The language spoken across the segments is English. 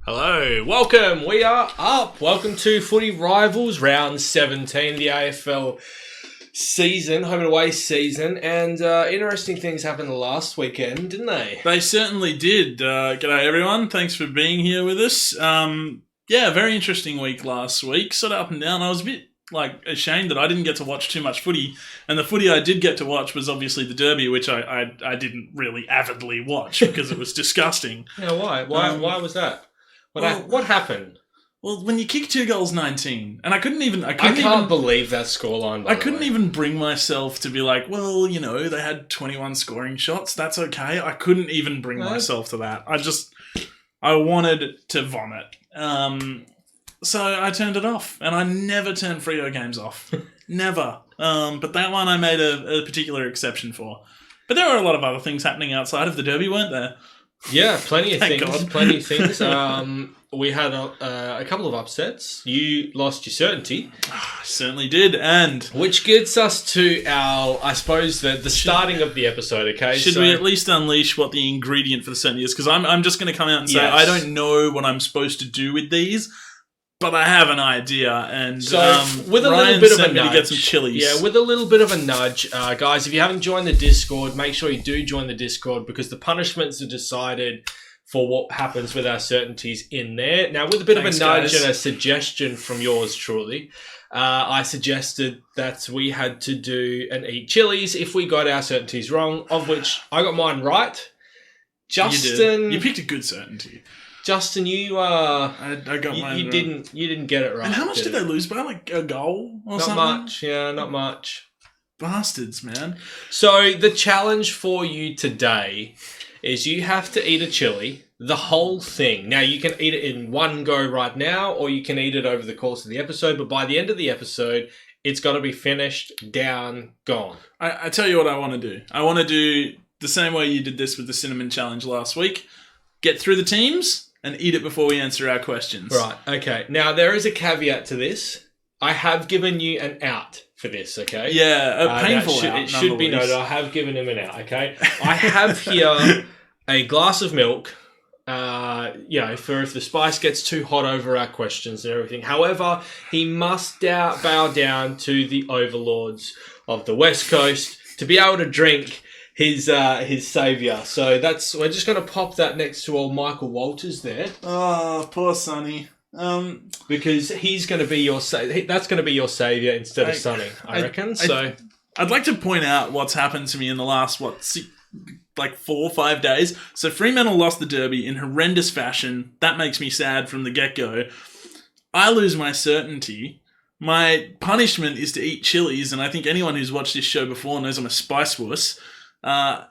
Hello, welcome. We are up. Welcome to Footy Rivals, round 17, the AFL season, home and away season. And interesting things happened last weekend, didn't they? They certainly did. G'day, everyone. Thanks for being here with us. Very interesting week last week. Sort of up and down. I was a bit ashamed that I didn't get to watch too much footy. And the footy I did get to watch was obviously the Derby, which I didn't really avidly watch because it was disgusting. Yeah, why? Why was that? What happened? Well, when you kick 2 goals 19, and I can't believe that scoreline. I couldn't even bring myself to be like, well, they had 21 scoring shots. That's okay. I couldn't even bring myself to that. I wanted to vomit. So I turned it off, and I never turn Freo games off. Never. But that one I made a particular exception for. But there were a lot of other things happening outside of the Derby, weren't there? Yeah, plenty of Thank things. God. Plenty of things. We had a couple of upsets. You lost your certainty. I certainly did, and which gets us to our, I suppose, the starting of the episode. Okay, should we at least unleash what the ingredient for the certainty is? Because I'm just going to come out and say Yes. I don't know what I'm supposed to do with these. But I have an idea, and with a Ryan little bit of sent a me nudge, to get some chilies. Yeah, with a little bit of a nudge, guys. If you haven't joined the Discord, make sure you do join the Discord because the punishments are decided for what happens with our certainties in there. Now, with a bit of a nudge and a suggestion from yours truly, I suggested that we had to do and eat chilies if we got our certainties wrong, of which I got mine right. Justin, you picked a good certainty. Justin, you I got mine. You didn't get it right. And how much did they lose by? Like a goal or something? Not much. Yeah, not much. Bastards, man. So the challenge for you today is you have to eat a chili, the whole thing. Now, you can eat it in one go right now, or you can eat it over the course of the episode. But by the end of the episode, it's got to be finished, down, gone. I tell you what I want to do. I want to do the same way you did this with the cinnamon challenge last week. Get through the teams and eat it before we answer our questions. Right, okay. Now, there is a caveat to this. I have given you an out for this, okay? Yeah, a painful out. It should be noted. I have given him an out, okay? I have here a glass of milk, for if the spice gets too hot over our questions and everything. However, he must bow down to the overlords of the West Coast to be able to drink his saviour. So we're just going to pop that next to old Michael Walters there. Oh, poor Sonny. Because he's going to be that's going to be your saviour instead of Sonny, I reckon. I'd like to point out what's happened to me in the last 4 or 5 days. So Fremantle lost the Derby in horrendous fashion. That makes me sad from the get-go. I lose my certainty. My punishment is to eat chilies, and I think anyone who's watched this show before knows I'm a spice wuss. Help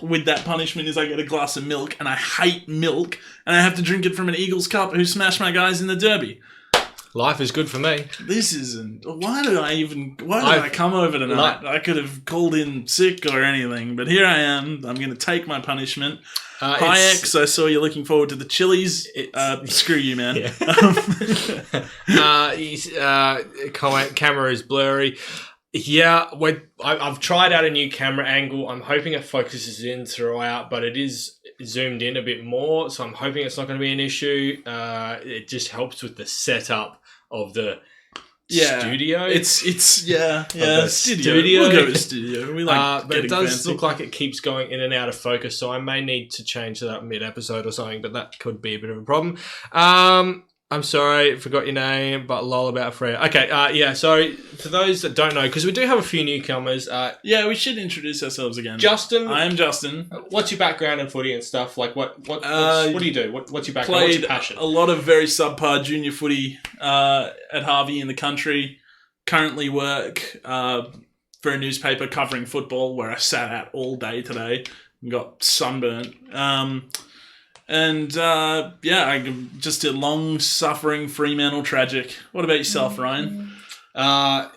with that punishment is I get a glass of milk, and I hate milk, and I have to drink it from an Eagles cup who smashed my guys in the Derby. Life is good for me. This isn't... Why did I come over tonight? I could have called in sick or anything, but here I am. I'm going to take my punishment. Hi, X, I saw you looking forward to the chilies. Screw you, man. Yeah. Camera is blurry. Yeah, I've tried out a new camera angle. I'm hoping it focuses in throughout, but it is zoomed in a bit more, so I'm hoping it's not going to be an issue. It just helps with the setup of the studio. It's studio. Studio. We'll go with studio. We like but it does fancy. look like it keeps going in and out of focus, so I may need to change that mid-episode or something, but that could be a bit of a problem. I'm sorry, forgot your name, but lol about Freya. Okay, so for those that don't know, because we do have a few newcomers. We should introduce ourselves again. Justin. I am Justin. What's your background in footy and stuff? Like, what do you do? What's your background? What's your passion? A lot of very subpar junior footy at Harvey in the country. Currently work for a newspaper covering football where I sat at all day today and got sunburnt. I'm just a long-suffering Fremantle tragic. What about yourself, Ryan? I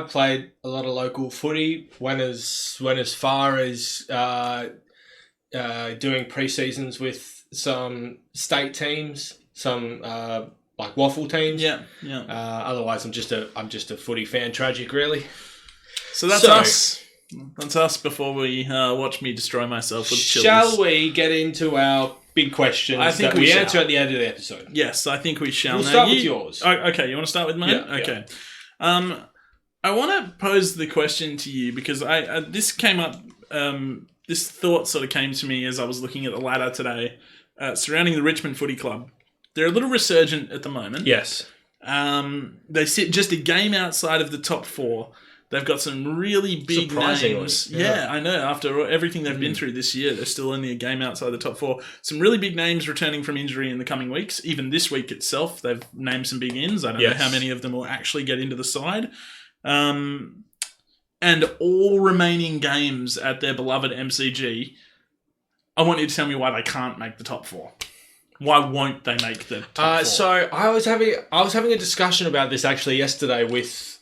played a lot of local footy. Went as far as doing pre-seasons with some state teams, some waffle teams. Yeah. Otherwise, I'm just a footy fan. Tragic, really. So that's us. That's us before we watch me destroy myself with chilies. Shall we get into our big questions I think that we shall. answer at the end of the episode. Yes, I think we shall. We'll Now, start with yours. Okay, you want to start with mine? Yeah, okay. I want to pose the question to you because this came up. This thought sort of came to me as I was looking at the ladder today surrounding the Richmond Footy Club. They're a little resurgent at the moment. Yes. They sit just a game outside of the top 4. They've got some really big names. Yeah, I know. After everything they've been through this year, they're still only a game outside the top 4. Some really big names returning from injury in the coming weeks. Even this week itself, they've named some big ins. I don't know how many of them will actually get into the side. And all remaining games at their beloved MCG, I want you to tell me why they can't make the top 4. Why won't they make the top 4? So I was having a discussion about this actually yesterday with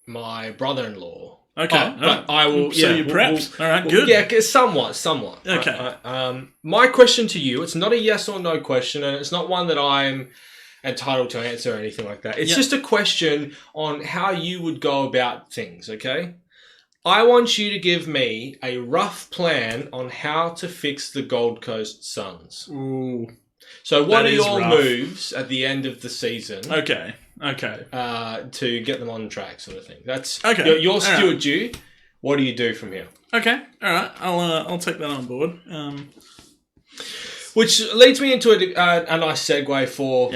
my brother-in-law. Okay, but I will. So you prepped. All right, good. Yeah, somewhat. Okay. My question to you: it's not a yes or no question, and it's not one that I'm entitled to answer or anything like that. It's just a question on how you would go about things. Okay. I want you to give me a rough plan on how to fix the Gold Coast Suns. Ooh. So what are your moves at the end of the season? Okay. To get them on track, sort of thing. That's okay. Your steward due. What do you do from here? Okay. All right. I'll take that on board. Which leads me into a nice segue for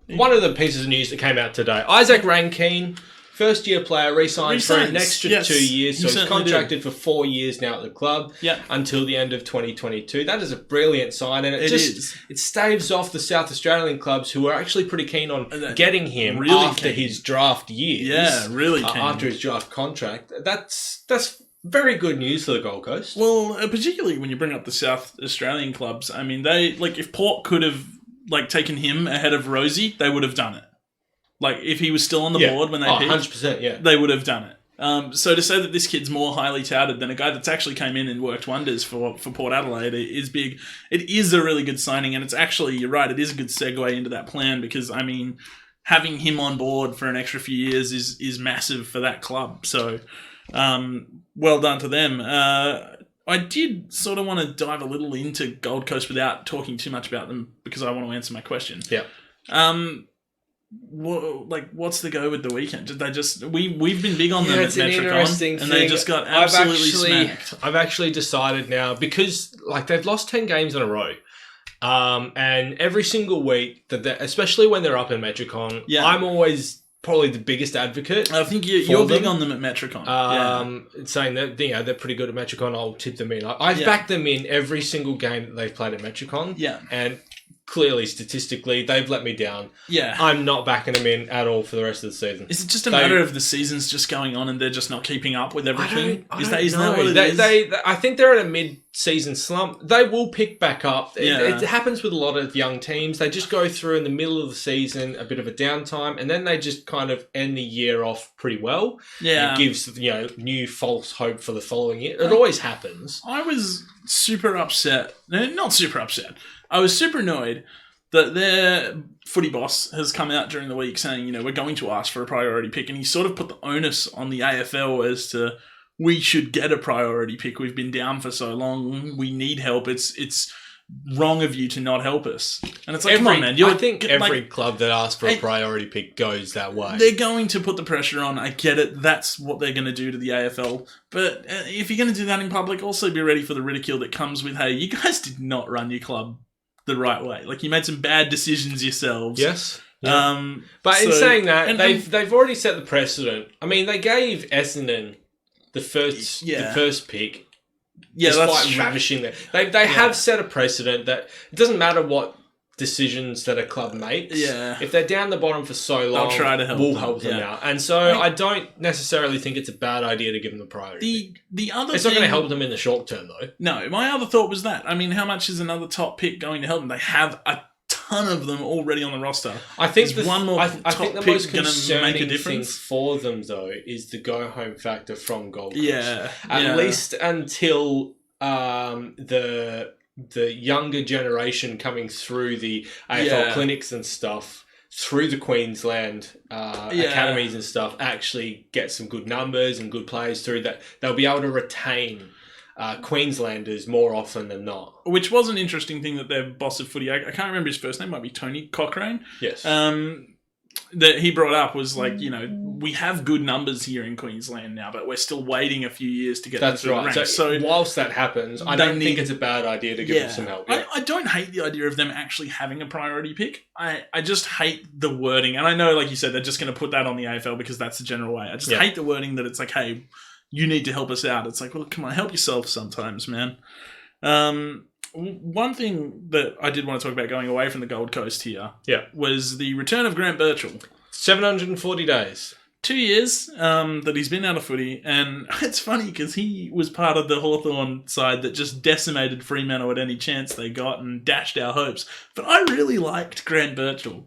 one of the pieces of news that came out today. Isaac Rankine, first-year player, re-signed for an extra 2 years. So he's contracted for 4 years now at the club until the end of 2022. That is a brilliant sign. And it staves off the South Australian clubs who are actually pretty keen on getting him after his draft years. Yeah, really keen. After his draft contract. That's very good news for the Gold Coast. Well, particularly when you bring up the South Australian clubs. I mean, they if Port could have taken him ahead of Rosie, they would have done it. If he was still on the board when they picked, 100%, they would have done it. So to say that this kid's more highly touted than a guy that's actually came in and worked wonders for Port Adelaide is big. It is a really good signing, and it's actually, you're right, it is a good segue into that plan because, I mean, having him on board for an extra few years is massive for that club. So well done to them. I did sort of want to dive a little into Gold Coast without talking too much about them because I want to answer my question. Yeah. What's the go with the weekend? Did they just we've been big on them at Metricon, and they just got absolutely smacked. I've actually decided now because they've lost 10 games in a row, and every single week especially when they're up in Metricon, I'm always probably the biggest advocate. I think you're big on them at Metricon, saying that they're pretty good at Metricon. I'll tip them in. I've backed them in every single game that they've played at Metricon. Yeah, and clearly, statistically, they've let me down. Yeah. I'm not backing them in at all for the rest of the season. Is it just a matter of the season's just going on and they're just not keeping up with everything? Isn't that what it is? I think they're in a mid-season slump. They will pick back up. It happens with a lot of young teams. They just go through in the middle of the season a bit of a downtime, and then they just kind of end the year off pretty well. Yeah. It gives new false hope for the following year. It always happens. I was super upset. No, not super upset. I was super annoyed that their footy boss has come out during the week saying, we're going to ask for a priority pick. And he sort of put the onus on the AFL as to, we should get a priority pick. We've been down for so long. We need help. It's wrong of you to not help us. And it's come on, man. I think every club that asks for a priority pick goes that way. They're going to put the pressure on. I get it. That's what they're going to do to the AFL. But if you're going to do that in public, also be ready for the ridicule that comes with, hey, you guys did not run your club the right way. You made some bad decisions yourselves. Yes. Yeah. But in saying that, they've already set the precedent. I mean, they gave Essendon the first pick. Yeah, despite ravishing them. They have set a precedent that it doesn't matter what decisions that a club makes. Yeah. If they're down the bottom for so long, they'll try to help them out. And so I don't necessarily think it's a bad idea to give them the priority. It's not going to help them in the short term, though. No, my other thought was that. I mean, how much is another top pick going to help them? They have a ton of them already on the roster. I think one more top pick most going to make a difference thing for them, though, is the go home factor from Gold Coast. Yeah, at least until the younger generation coming through the AFL clinics and stuff, through the Queensland academies and stuff, actually get some good numbers and good players through that. They'll be able to retain Queenslanders more often than not. Which was an interesting thing that their boss of footy, I can't remember his first name, might be Tony Cochrane. Yes. That he brought up was like, we have good numbers here in Queensland now, but we're still waiting a few years to get them through the ranks. So whilst that happens, I don't think it's a bad idea to give them some help. I don't hate the idea of them actually having a priority pick. I just hate the wording. And I know, like you said, they're just going to put that on the AFL because that's the general way. I just hate the wording that it's like, hey, you need to help us out. It's like, well, come on, help yourself sometimes, man. One thing that I did want to talk about going away from the Gold Coast here was the return of Grant Birchall. 740 days. 2 years that he's been out of footy. And it's funny because he was part of the Hawthorn side that just decimated Fremantle at any chance they got and dashed our hopes. But I really liked Grant Birchall.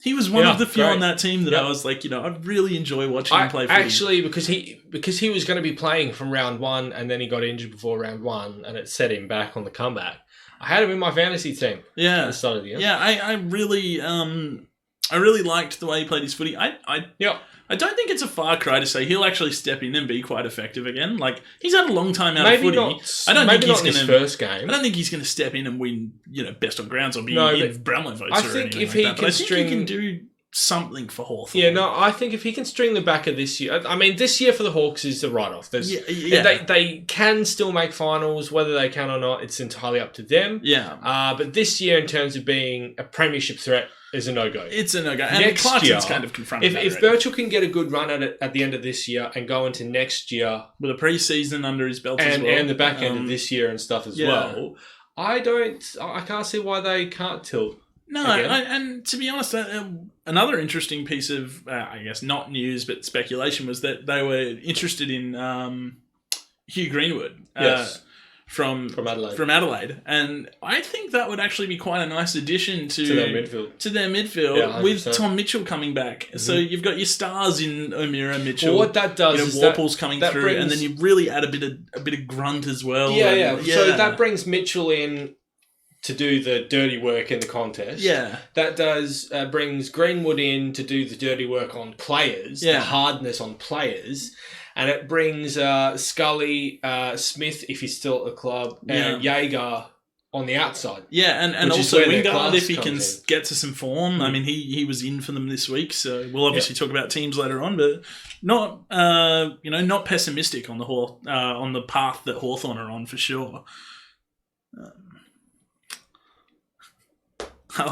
He was one of the few on that team that I was like, I really enjoy watching him play footy. Actually, because he was going to be playing from round one and then he got injured before round one and it set him back on the comeback. I had him in my fantasy team. Yeah. At the start of the year. Yeah, I really liked the way he played his footy. I don't think it's a far cry to say he'll actually step in and be quite effective again. Like, he's had a long time out of footy. Maybe not in his first game. I don't think he's going to step in and win, best on grounds or be in Brownlow votes I think if he can do something for Hawthorn. Yeah, no, I think if he can string the back of this year... I mean, this year for the Hawks is a write-off. They can still make finals, whether they can or not, it's entirely up to them. Yeah. But this year, in terms of being a premiership threat, is a no-go. It's a no-go. And Clarkson's kind of confronted if Birchall can get a good run at it at the end of this year and go into next year... With a pre-season under his belt as well. And the back end of this year and stuff as well, I can't see why they can't tilt. No, and to be honest, another interesting piece of, I guess, not news, but speculation was that they were interested in Hugh Greenwood from Adelaide. And I think that would actually be quite a nice addition to their midfield with Tom Mitchell coming back. Mm-hmm. So you've got your stars in O'Meara, Mitchell. Well, what that does is Warple's coming through, and then you really add a bit of grunt as well. Yeah. So that brings Mitchell in to do the dirty work in the contest. Yeah. That brings Greenwood in to do the dirty work on players, the hardness on players. And it brings Scully, Smith, if he's still at the club, and Jaeger on the outside. Yeah, and also Wingard, if he can get to some form. I mean, he was in for them this week, so we'll obviously talk about teams later on, but not not pessimistic on the path that Hawthorn are on for sure.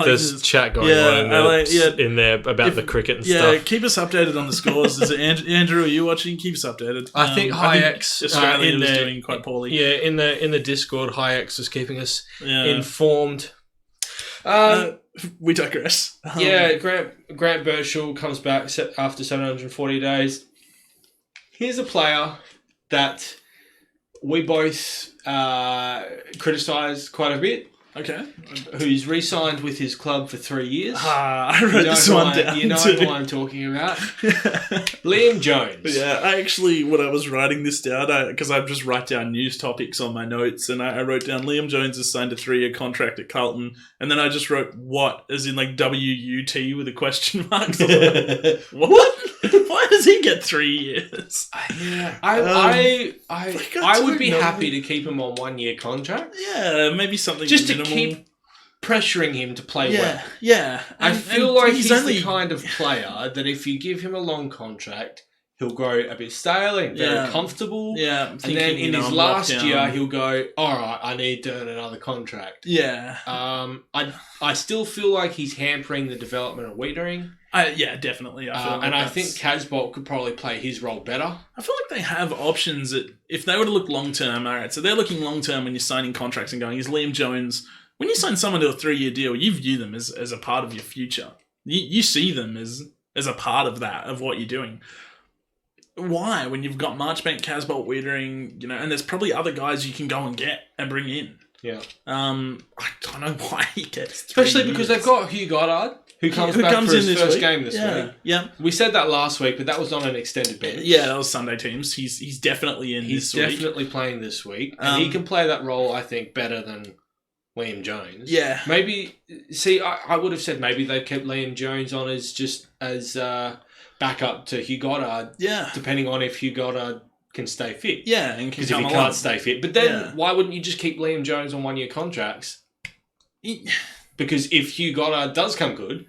There's chat going on in there about the cricket and stuff. Yeah, keep us updated on the scores. Is it Andrew, are you watching? Keep us updated. I think Hayek's Australia was doing quite poorly. Yeah, in the Discord, Hayek's was keeping us informed. We digress. Grant Birchall comes back after 740 days. Here's a player that we both criticised quite a bit. Okay. Who's re-signed with his club for 3 years. I wrote this one down. You know who I'm talking about. Liam Jones. Yeah, when I was writing this down, because I just write down news topics on my notes, and I wrote down Liam Jones has signed a 3-year contract at Carlton, and then I just wrote what, as in like W-U-T with a question mark. What? Why does he get 3 years? Yeah. I would be happy to keep him on 1 year contract. Yeah, maybe something just minimal. To keep pressuring him to play well. Yeah. I feel like he's the kind of player that if you give him a long contract, he'll grow a bit stale and very comfortable. Yeah. And then in his last year, he'll go, all right, I need to earn another contract. Yeah. I still feel like he's hampering the development of Wiedering. Yeah, definitely. I think Casbolt could probably play his role better. I feel like they have options that if they were to look long-term, all right, so they're looking long-term when you're signing contracts and going, is Liam Jones... When you sign someone to a 3-year deal, you view them as a part of your future. You see them as a part of that, of what you're doing. Why? When you've got Marchbank, Casbolt, Wiedering, and there's probably other guys you can go and get and bring in. Yeah. I don't know why he gets 3 Especially because they've got Hugh Goddard, who comes back for his first game this week. Yeah. We said that last week, but that was on an extended bench. Yeah, that was Sunday teams. He's definitely in this week. He's definitely playing this week. And he can play that role, I think, better than Liam Jones. Yeah. Maybe, I would have said maybe they kept Liam Jones on as backup to Hugh Goddard. Yeah. Depending on if Hugh Goddard can stay fit. Yeah, and because if he can't stay fit, but then why wouldn't you just keep Liam Jones on 1-year contracts? Because if Hugh Goddard does come good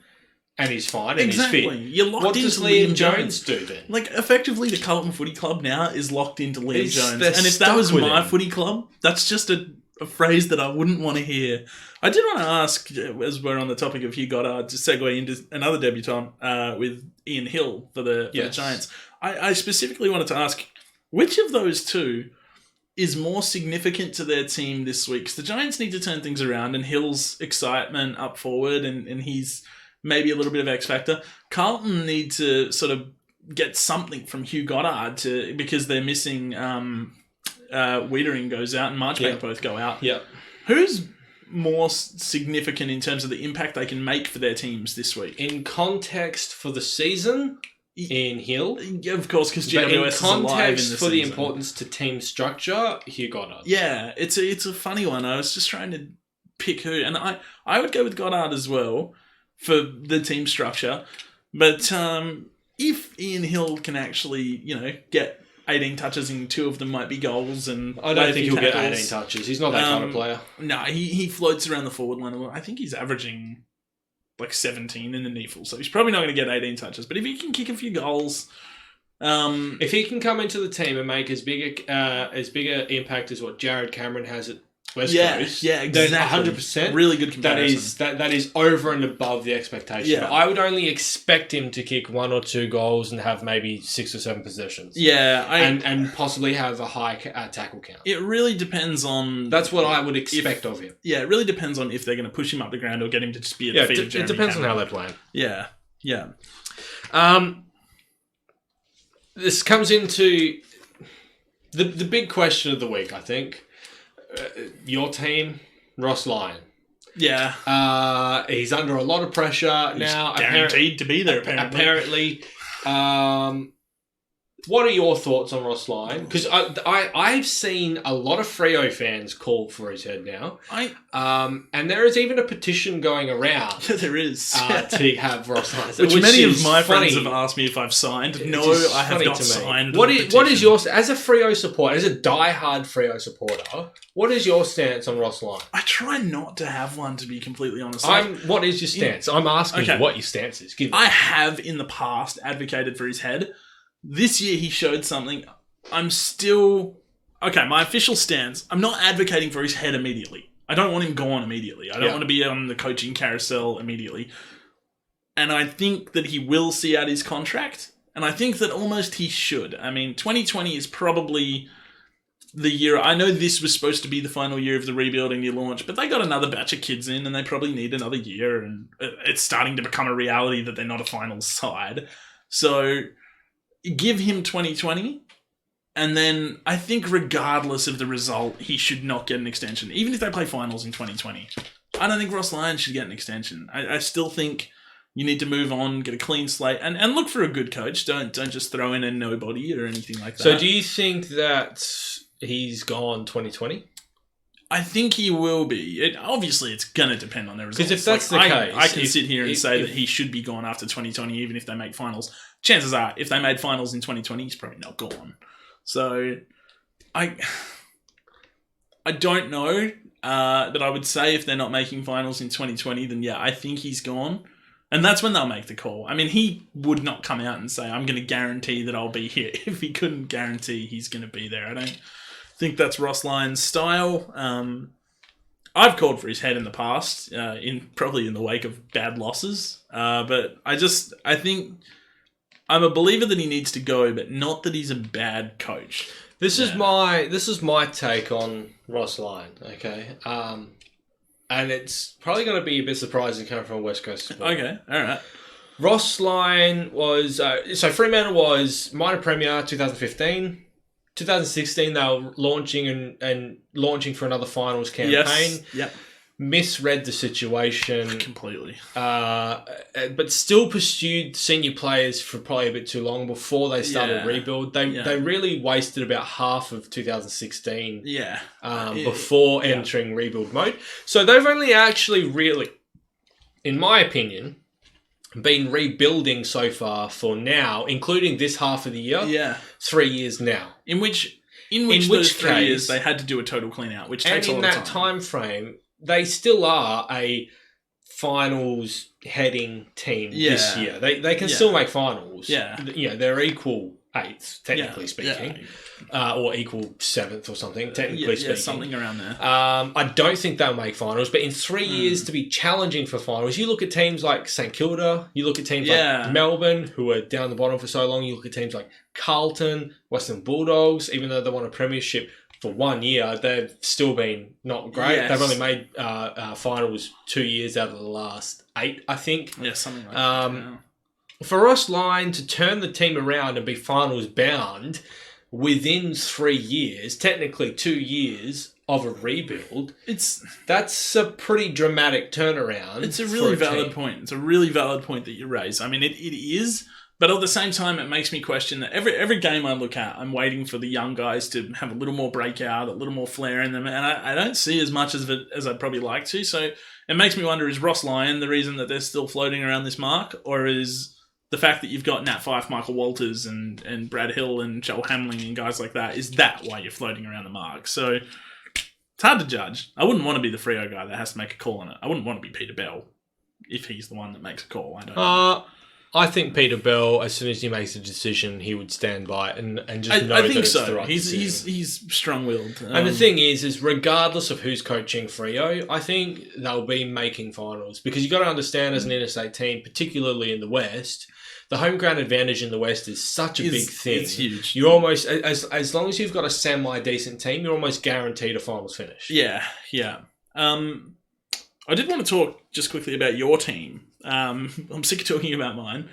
and he's fine and he's fit, you're locked what into does Liam Jones do then? Like, effectively, the Carlton Footy Club now is locked into Liam Jones. And if that was my footy club, that's just a phrase that I wouldn't want to hear. I did want to ask, as we're on the topic of Hugh Goddard, to segue into another debutant with Ian Hill for the Giants. I specifically wanted to ask, which of those two is more significant to their team this week? Because the Giants need to turn things around, and Hill's excitement up forward, and he's maybe a little bit of X factor. Carlton need to sort of get something from Hugh Goddard because they're missing Wiedering goes out and Marchbank both go out. Yeah. Who's more significant in terms of the impact they can make for their teams this week? In context for the season, Ian Hill. Yeah, of course, because GWS is alive in the context for the season. importance to team structure, Hugh Goddard. Yeah, it's a funny one. I was just trying to pick who, and I would go with Goddard as well for the team structure. But if Ian Hill can actually, get 18 touches and 2 of them might be goals, and I don't think he'll get 18 touches. He's not that kind of player. No, he floats around the forward line a lot. I think he's averaging like 17 in the NEFL, so he's probably not going to get 18 touches. But if he can kick a few goals, if he can come into the team and make as bigger impact as what Jared Cameron has at West Coast, exactly. 100%. Really good comparison. That is over and above the expectation. Yeah. I would only expect him to kick 1 or 2 goals and have maybe 6 or 7 possessions. Yeah, and possibly have a high tackle count. It really depends on. That's what I would expect of him. Yeah, it really depends on if they're going to push him up the ground or get him to just be at the feet of Jeremy it depends Cameron. on how they play. Yeah. This comes into the big question of the week, I think. Your team, Ross Lyon. Yeah. He's under a lot of pressure now. Guaranteed to be there, apparently. What are your thoughts on Ross Lyon? Because I've seen a lot of Freo fans call for his head now. And there is even a petition going around. There is. To have Ross Lyon. Which many of my friends have asked me if I've signed. No, I have not signed. What is your, as a Freo supporter, as a diehard Freo supporter, what is your stance on Ross Lyon? I try not to have one, to be completely honest. What is your stance? I'm asking you what your stance is. I have in the past advocated for his head. This year he showed something. I'm still... Okay, my official stance, I'm not advocating for his head immediately. I don't want him gone immediately. I don't want to be on the coaching carousel immediately. And I think that he will see out his contract. And I think that almost he should. I mean, 2020 is probably the year... I know this was supposed to be the final year of the rebuilding year launch, but they got another batch of kids in and they probably need another year. And it's starting to become a reality that they're not a finals side. So... give him 2020, and then I think regardless of the result, he should not get an extension. Even if they play finals in 2020. I don't think Ross Lyon should get an extension. I still think you need to move on, get a clean slate, and look for a good coach. Don't just throw in a nobody or anything like that. So do you think that he's gone 2020? I think he will be. Obviously, it's going to depend on their results. Because if that's the case... I can sit here and say that he should be gone after 2020, even if they make finals. Chances are, if they made finals in 2020, he's probably not gone. So, I don't know. But I would say if they're not making finals in 2020, then yeah, I think he's gone. And that's when they'll make the call. I mean, he would not come out and say, I'm going to guarantee that I'll be here, if he couldn't guarantee he's going to be there. I don't think that's Ross Lyon's style. I've called for his head in the past, probably in the wake of bad losses. But I think I'm a believer that he needs to go, but not that he's a bad coach. This is my take on Ross Lyon. Okay, and it's probably going to be a bit surprising coming from a West Coast supporter. Okay, all right. Ross Lyon was so Fremantle was minor premier 2015. 2016, they were launching and launching for another finals campaign. Yes. Yep. Misread the situation completely, but still pursued senior players for probably a bit too long before they started rebuild. They really wasted about half of 2016. Before entering rebuild mode. So they've only actually really, in my opinion, been rebuilding so far for now, including this half of the year. Yeah. 3 years now. In which those 3 years they had to do a total clean out, which takes a lot of time. And in that time frame, they still are a finals heading team this year. They can still make finals. Yeah. You know, they're equal eighth, technically speaking. Or equal seventh or something, technically speaking. Something around there. I don't think they'll make finals, but in 3 years to be challenging for finals, you look at teams like St Kilda, you look at teams like Melbourne, who are down the bottom for so long, you look at teams like Carlton, Western Bulldogs, even though they won a premiership for 1 year, they've still been not great. Yes. They've only made finals 2 years out of the last 8, I think. Yeah, something like that. For us, Lyon, to turn the team around and be finals bound within 3 years, technically 2 years of a rebuild, that's a pretty dramatic turnaround. It's a really valid point. It's a really valid point that you raise. I mean, it is, but at the same time, it makes me question that every game I look at, I'm waiting for the young guys to have a little more breakout, a little more flair in them, and I don't see as much of it as I'd probably like to. So it makes me wonder, is Ross Lyon the reason that they're still floating around this mark, or is the fact that you've got Nat Fyfe, Michael Walters, and Brad Hill and Joel Hamling and guys like that, is that why you're floating around the mark? So it's hard to judge. I wouldn't want to be the Freo guy that has to make a call on it. I wouldn't want to be Peter Bell if he's the one that makes a call. I don't know. I think Peter Bell, as soon as he makes a decision, he would stand by it and just know that it's the right decision. He's strong-willed. And the thing is regardless of who's coaching Freo, I think they'll be making finals. Because you've got to understand, as an interstate team, particularly in the West, the home ground advantage in the West is such a big thing. It's huge. You almost, as long as you've got a semi-decent team, you're almost guaranteed a finals finish. Yeah. I did want to talk just quickly about your team. I'm sick of talking about mine.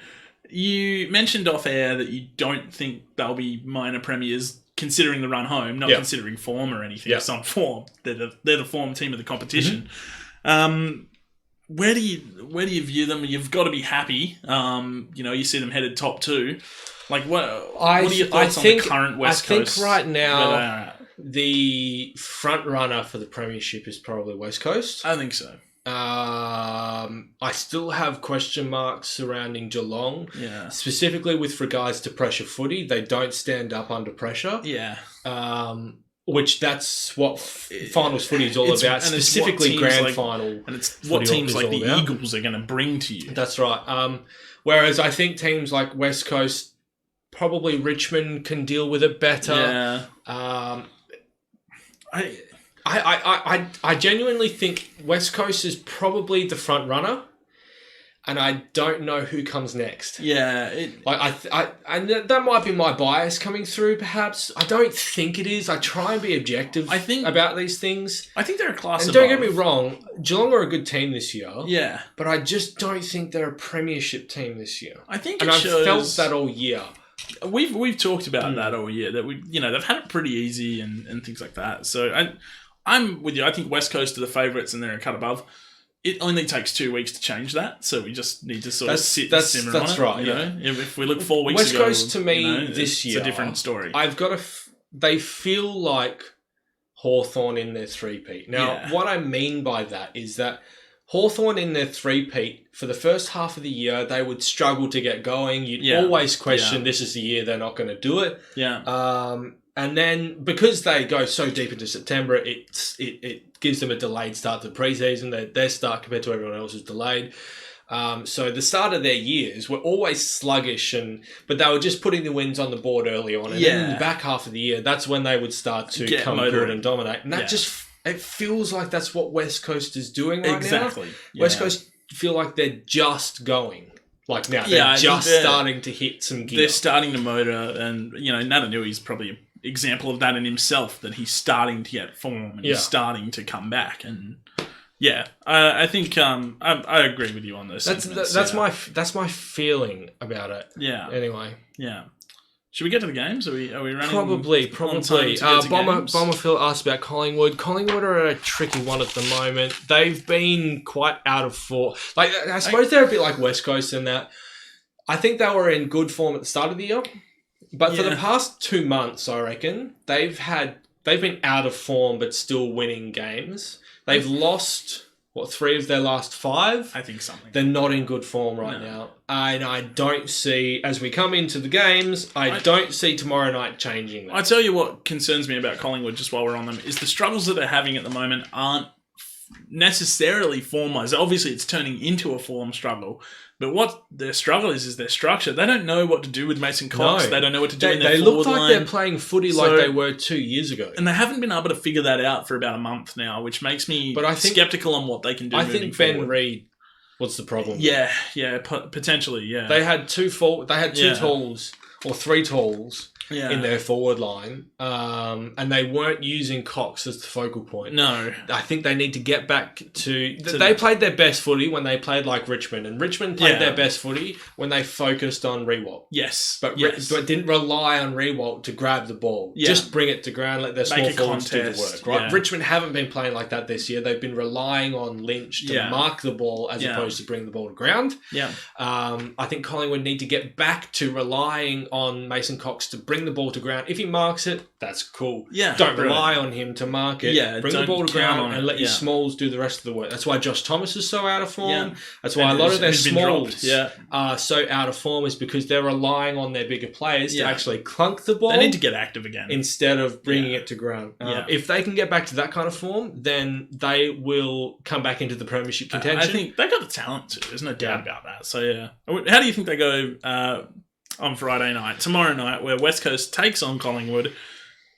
You mentioned off air that you don't think they'll be minor premiers considering the run home, not considering form or anything. It's on form. They're the form team of the competition. Where do you view them? You've got to be happy. You see them headed top 2. Like what are your thoughts on the current West Coast? I think right now the front runner for the premiership is probably West Coast. I think so. I still have question marks surrounding Geelong. Yeah. Specifically with regards to pressure footy. They don't stand up under pressure. Yeah. Which that's what finals footy is all about. Specifically grand final. And it's what teams like the Eagles are going to bring to you. That's right. Whereas I think teams like West Coast, probably Richmond can deal with it better. Yeah. I genuinely think West Coast is probably the front runner, and I don't know who comes next. Yeah, and that might be my bias coming through. Perhaps I don't think it is. I try and be objective. About these things. I think they're a class. And don't get me wrong, Geelong are a good team this year. Yeah, but I just don't think they're a premiership team this year. I think, I've felt that all year. We've talked about that all year. That they've had it pretty easy and things like that. So I'm with you. I think West Coast are the favourites and they're a cut above. It only takes 2 weeks to change that, so we just need to sort of sit and simmer on it. That's right, If we look 4 weeks ago... West Coast, to me, this year... It's a different story. They feel like Hawthorn in their three-peat. Now, what I mean by that is that Hawthorn in their three-peat, for the first half of the year, they would struggle to get going. You'd always question, this is the year they're not going to do it. Yeah. And then, because they go so deep into September, it gives them a delayed start to the preseason. Their start compared to everyone else is delayed. So the start of their years were always sluggish, but they were just putting the wins on the board early on. And then in the back half of the year, that's when they would start to come good and dominate. And that it feels like that's what West Coast is doing right now. Exactly. Yeah. West Coast feel like they're just going. Like now, they're just starting to hit some gear. They're starting to motor, and Natanui's probably an example of that in himself, that he's starting to get form and he's starting to come back. And I think I agree with you on this. That's my feeling about it. Yeah. Anyway. Yeah. Should we get to the games? Are we running? Probably. Bomber Phil asked about Collingwood. Collingwood are a tricky one at the moment. They've been quite out of form. Like, I suppose they're a bit like West Coast in that I think they were in good form at the start of the year, but for the past 2 months, I reckon they've been out of form but still winning games. They've lost 3 of their last 5? I think something. They're not in good form right now. And I don't see, as we come into the games, I don't see tomorrow night changing that. I tell you what concerns me about Collingwood, just while we're on them, is the struggles that they're having at the moment aren't necessarily form-wise. Obviously, it's turning into a form struggle. But what their struggle is their structure. They don't know what to do with Mason Cox. No. They don't know what to do in their They forward look like line. they're playing footy like they were 2 years ago. And they haven't been able to figure that out for about a month now, which makes me skeptical on what they can do moving forward. Ben Reid was the problem. Yeah, potentially, yeah. They had two tools or 3 tools in their forward line, and they weren't using Cox as the focal point. No. I think they need to get back to... They played their best footy when they played like Richmond, and Richmond played their best footy when they focused on Rewalt. Yes. But didn't rely on Rewalt to grab the ball. Yeah. Just bring it to ground, let their small forwards do the work. Right? Yeah. Richmond haven't been playing like that this year. They've been relying on Lynch to mark the ball as opposed to bring the ball to ground. Yeah. I think Collingwood need to get back to relying on Mason Cox to bring the ball to ground. If he marks it, that's cool. Yeah, don't rely on him to mark it. Yeah, bring the ball to ground and let your smalls do the rest of the work. That's why Josh Thomas is so out of form. Yeah. That's why a lot of their smalls are so out of form, is because they're relying on their bigger players to actually clunk the ball. They need to get active again instead of bringing it to ground. If they can get back to that kind of form, then they will come back into the premiership contention. I think they got the talent to. There's no doubt about that. So yeah, how do you think they go on Friday night, tomorrow night, where West Coast takes on Collingwood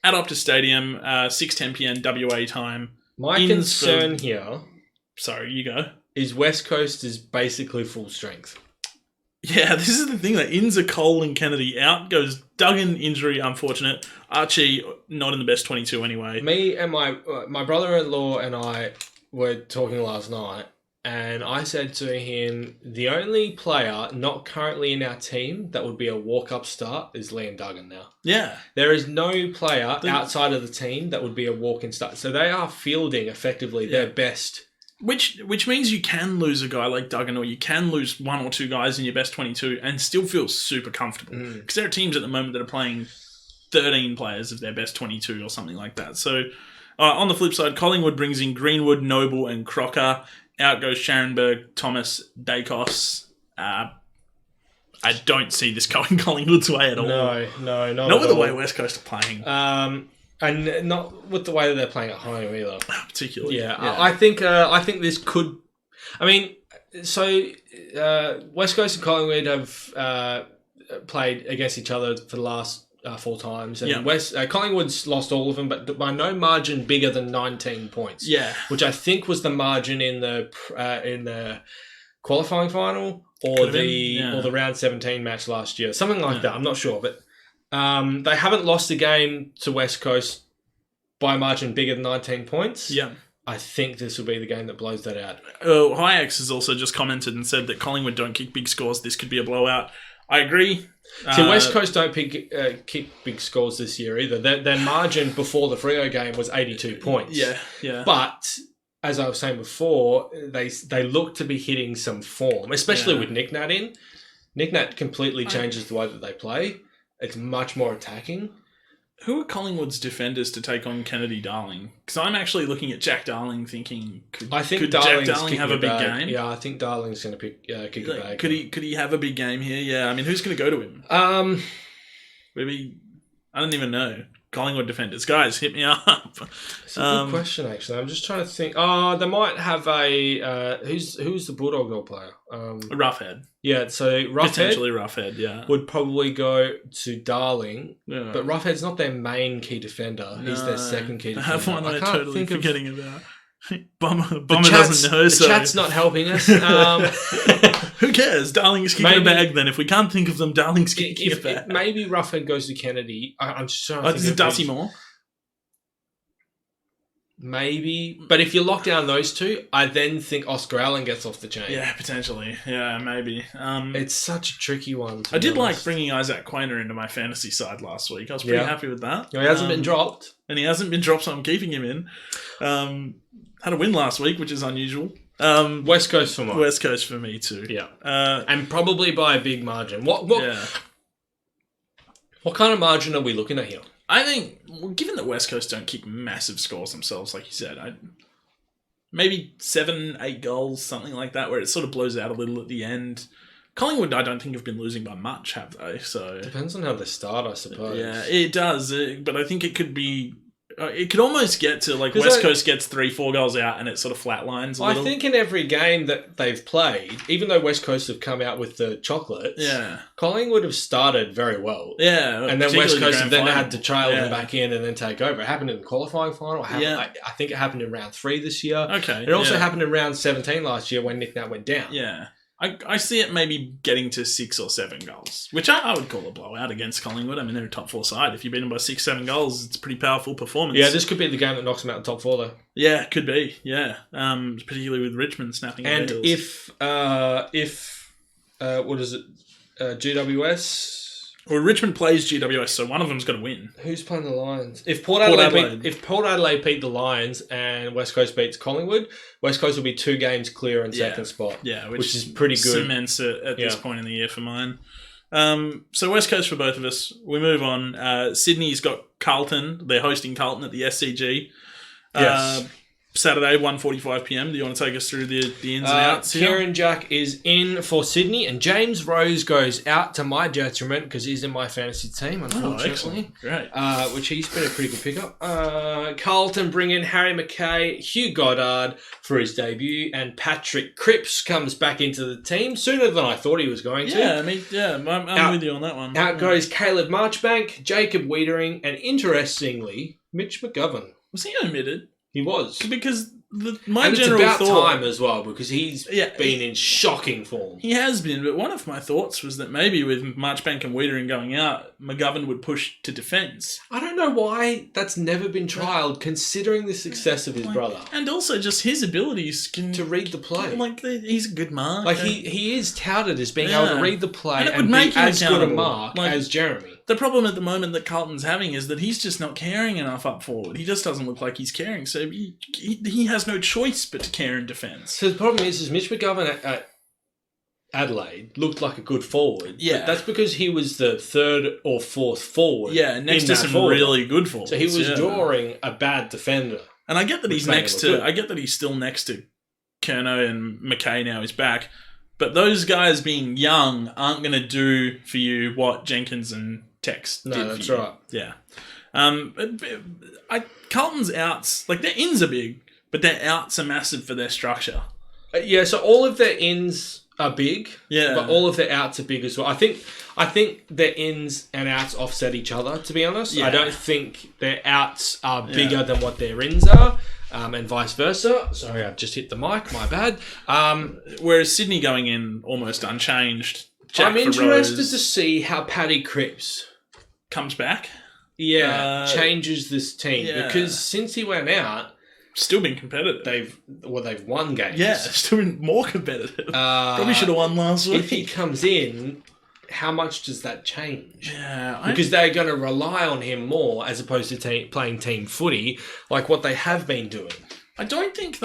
at Optus Stadium, 6:10 p.m. WA time? My concern here... Sorry, you go. Is West Coast is basically full strength. Yeah, this is the thing. That Inns are Cole and Kennedy out. Goes Duggan, injury, unfortunate. Archie, not in the best 22 anyway. Me and my brother-in-law and I were talking last night, and I said to him, the only player not currently in our team that would be a walk-up start is Liam Duggan now. Yeah. There is no player outside of the team that would be a walk-in start. So they are fielding, effectively, their best. Which means you can lose a guy like Duggan, or you can lose 1 or 2 guys in your best 22 and still feel super comfortable. Because there are teams at the moment that are playing 13 players of their best 22 or something like that. So on the flip side, Collingwood brings in Greenwood, Noble and Crocker. Out goes Scharenberg, Thomas, Dacos. I don't see this going Collingwood's way at all. No, not with the way West Coast are playing. And not with the way that they're playing at home either. Particularly. Yeah. I think this could... I mean, so West Coast and Collingwood have played against each other for the last 4 times. And Collingwood's lost all of them, but by no margin bigger than 19 points. Yeah. Which I think was the margin in the qualifying final or the round 17 match last year. Something like that. I'm not sure, but they haven't lost a game to West Coast by a margin bigger than 19 points. Yeah. I think this will be the game that blows that out. Hayeks has also just commented and said that Collingwood don't kick big scores. This could be a blowout. I agree. See, West Coast don't kick big scores this year either. Their margin before the Freo game was 82 points. Yeah. But as I was saying before, they look to be hitting some form, especially with Nick Nat in. Nick Nat completely changes the way that they play. It's much more attacking. Who are Collingwood's defenders to take on Kennedy Darling? Because I'm actually looking at Jack Darling thinking, could Jack Darling have a big game? Yeah, I think Darling's going to kick a bag. Could he have a big game here? Yeah, I mean, who's going to go to him? Maybe, I don't even know. Collingwood defenders. Guys, hit me up. It's a good question, actually. I'm just trying to think. They might have a... who's the Bulldog goal player? Roughhead. Yeah, so Roughhead... Potentially Roughhead, yeah. Would probably go to Darling. Yeah. But Roughhead's not their main key defender. He's their second key defender. I have one I'm totally forgetting about. Bummer doesn't know, so... The chat's not helping us. Who cares? Darling's kicking a bag then. If we can't think of them, Darling's kicking a bag. Maybe Roughhead goes to Kennedy. I'm just trying to think. Is it Darcy Moore? Maybe. But if you lock down those two, I then think Oscar Allen gets off the chain. Yeah, potentially. Yeah, maybe. It's such a tricky one. I did like bringing Isaac Quainer into my fantasy side last week. I was pretty happy with that. He hasn't been dropped. And he hasn't been dropped, so I'm keeping him in. Had a win last week, which is unusual. West Coast for me. West Coast for me too. Yeah. And probably by a big margin. What kind of margin are we looking at here? I think, given that West Coast don't kick massive scores themselves, like you said, maybe 7, 8 goals, something like that, where it sort of blows out a little at the end. Collingwood, I don't think have been losing by much, have they? So depends on how they start, I suppose. Yeah, it does. But I think it could be. It could almost get to like West Coast gets 3-4 goals out and it sort of flatlines a little. I think in every game that they've played, even though West Coast have come out with the chocolates, Collingwood have started very well. Yeah, and then West Coast have then had to trail them back in and then take over. It happened in the qualifying final. I think it happened in round 3 this year. Okay, it also happened in round 17 last year when Nick Nat went down. Yeah. I see it maybe getting to 6 or 7 goals, which I would call a blowout against Collingwood. I mean, they're a top 4 side. If you beat them by 6, 7 goals, it's a pretty powerful performance. Yeah, this could be the game that knocks them out in the top 4, though. Yeah, could be. Yeah, particularly with Richmond snapping at their heels. if what is it, GWS? Well, Richmond plays GWS, so one of them's got to win. Who's playing the Lions? If Port Adelaide beat the Lions and West Coast beats Collingwood, West Coast will be 2 games clear in second spot. Yeah, which is pretty good. Cements it at this point in the year for mine. So West Coast for both of us. We move on. Sydney's got Carlton. They're hosting Carlton at the SCG. Yes. Saturday, 1:45 p.m. Do you want to take us through the ins and outs here? Kieran Jack is in for Sydney, and James Rose goes out to my detriment because he's in my fantasy team, unfortunately. Great. Which he's been a pretty good pickup. Carlton bring in Harry McKay, Hugh Goddard for his debut, and Patrick Cripps comes back into the team sooner than I thought he was going to. I'm with you on that one. Out goes Caleb Marchbank, Jacob Wiedering, and interestingly, Mitch McGovern. Was he omitted? He was. Because it's about time as well, because he's been in shocking form. He has been, but one of my thoughts was that maybe with Marchbank and Wiedering going out, McGovern would push to defence. I don't know why that's never been trialled, considering the success of his brother. And also just his abilities to read the play. He's a good mark. Like, he is touted as being able to read the play and be as good a mark as Jeremy. The problem at the moment that Carlton's having is that he's just not caring enough up forward. He just doesn't look like he's caring, so he has no choice but to care in defence. So the problem is Mitch McGovern at Adelaide looked like a good forward. Yeah. But that's because he was the 3rd or 4th forward. Yeah, next to some really good forwards. So he was drawing a bad defender. And I get that he's still next to Curnow, and McKay now is back. But those guys being young aren't going to do for you what Jenkins and Tex did. No, that's right. Yeah. Carlton's outs, like their ins are big, but their outs are massive for their structure. So all of their ins are big, but all of their outs are big as well. I think their ins and outs offset each other, to be honest. Yeah. I don't think their outs are bigger than what their ins are. And vice versa. Sorry, I've just hit the mic. My bad. Whereas Sydney going in almost unchanged. I'm interested to see how Paddy Cripps comes back. Yeah, changes this team because since he went out, still been competitive. They've won games. Yeah, still been more competitive. Probably should have won last week. If he comes in, how much does that change? Yeah, because they're going to rely on him more as opposed to playing team footy like what they have been doing. I don't think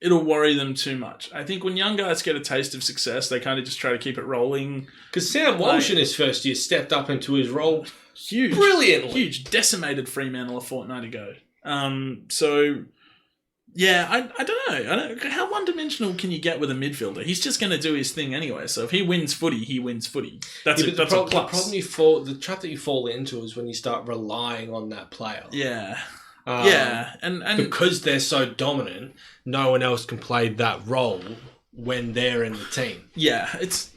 it'll worry them too much. I think when young guys get a taste of success, they kind of just try to keep it rolling. Because Sam Walsh in his first year stepped up into his role huge, brilliantly. Huge, decimated Fremantle a fortnight ago. So... Yeah, I don't know. How one-dimensional can you get with a midfielder? He's just going to do his thing anyway. So if he wins footy, he wins footy. That's a plus. The trap that you fall into is when you start relying on that player. Yeah. And because they're so dominant, no one else can play that role when they're in the team. Yeah, it's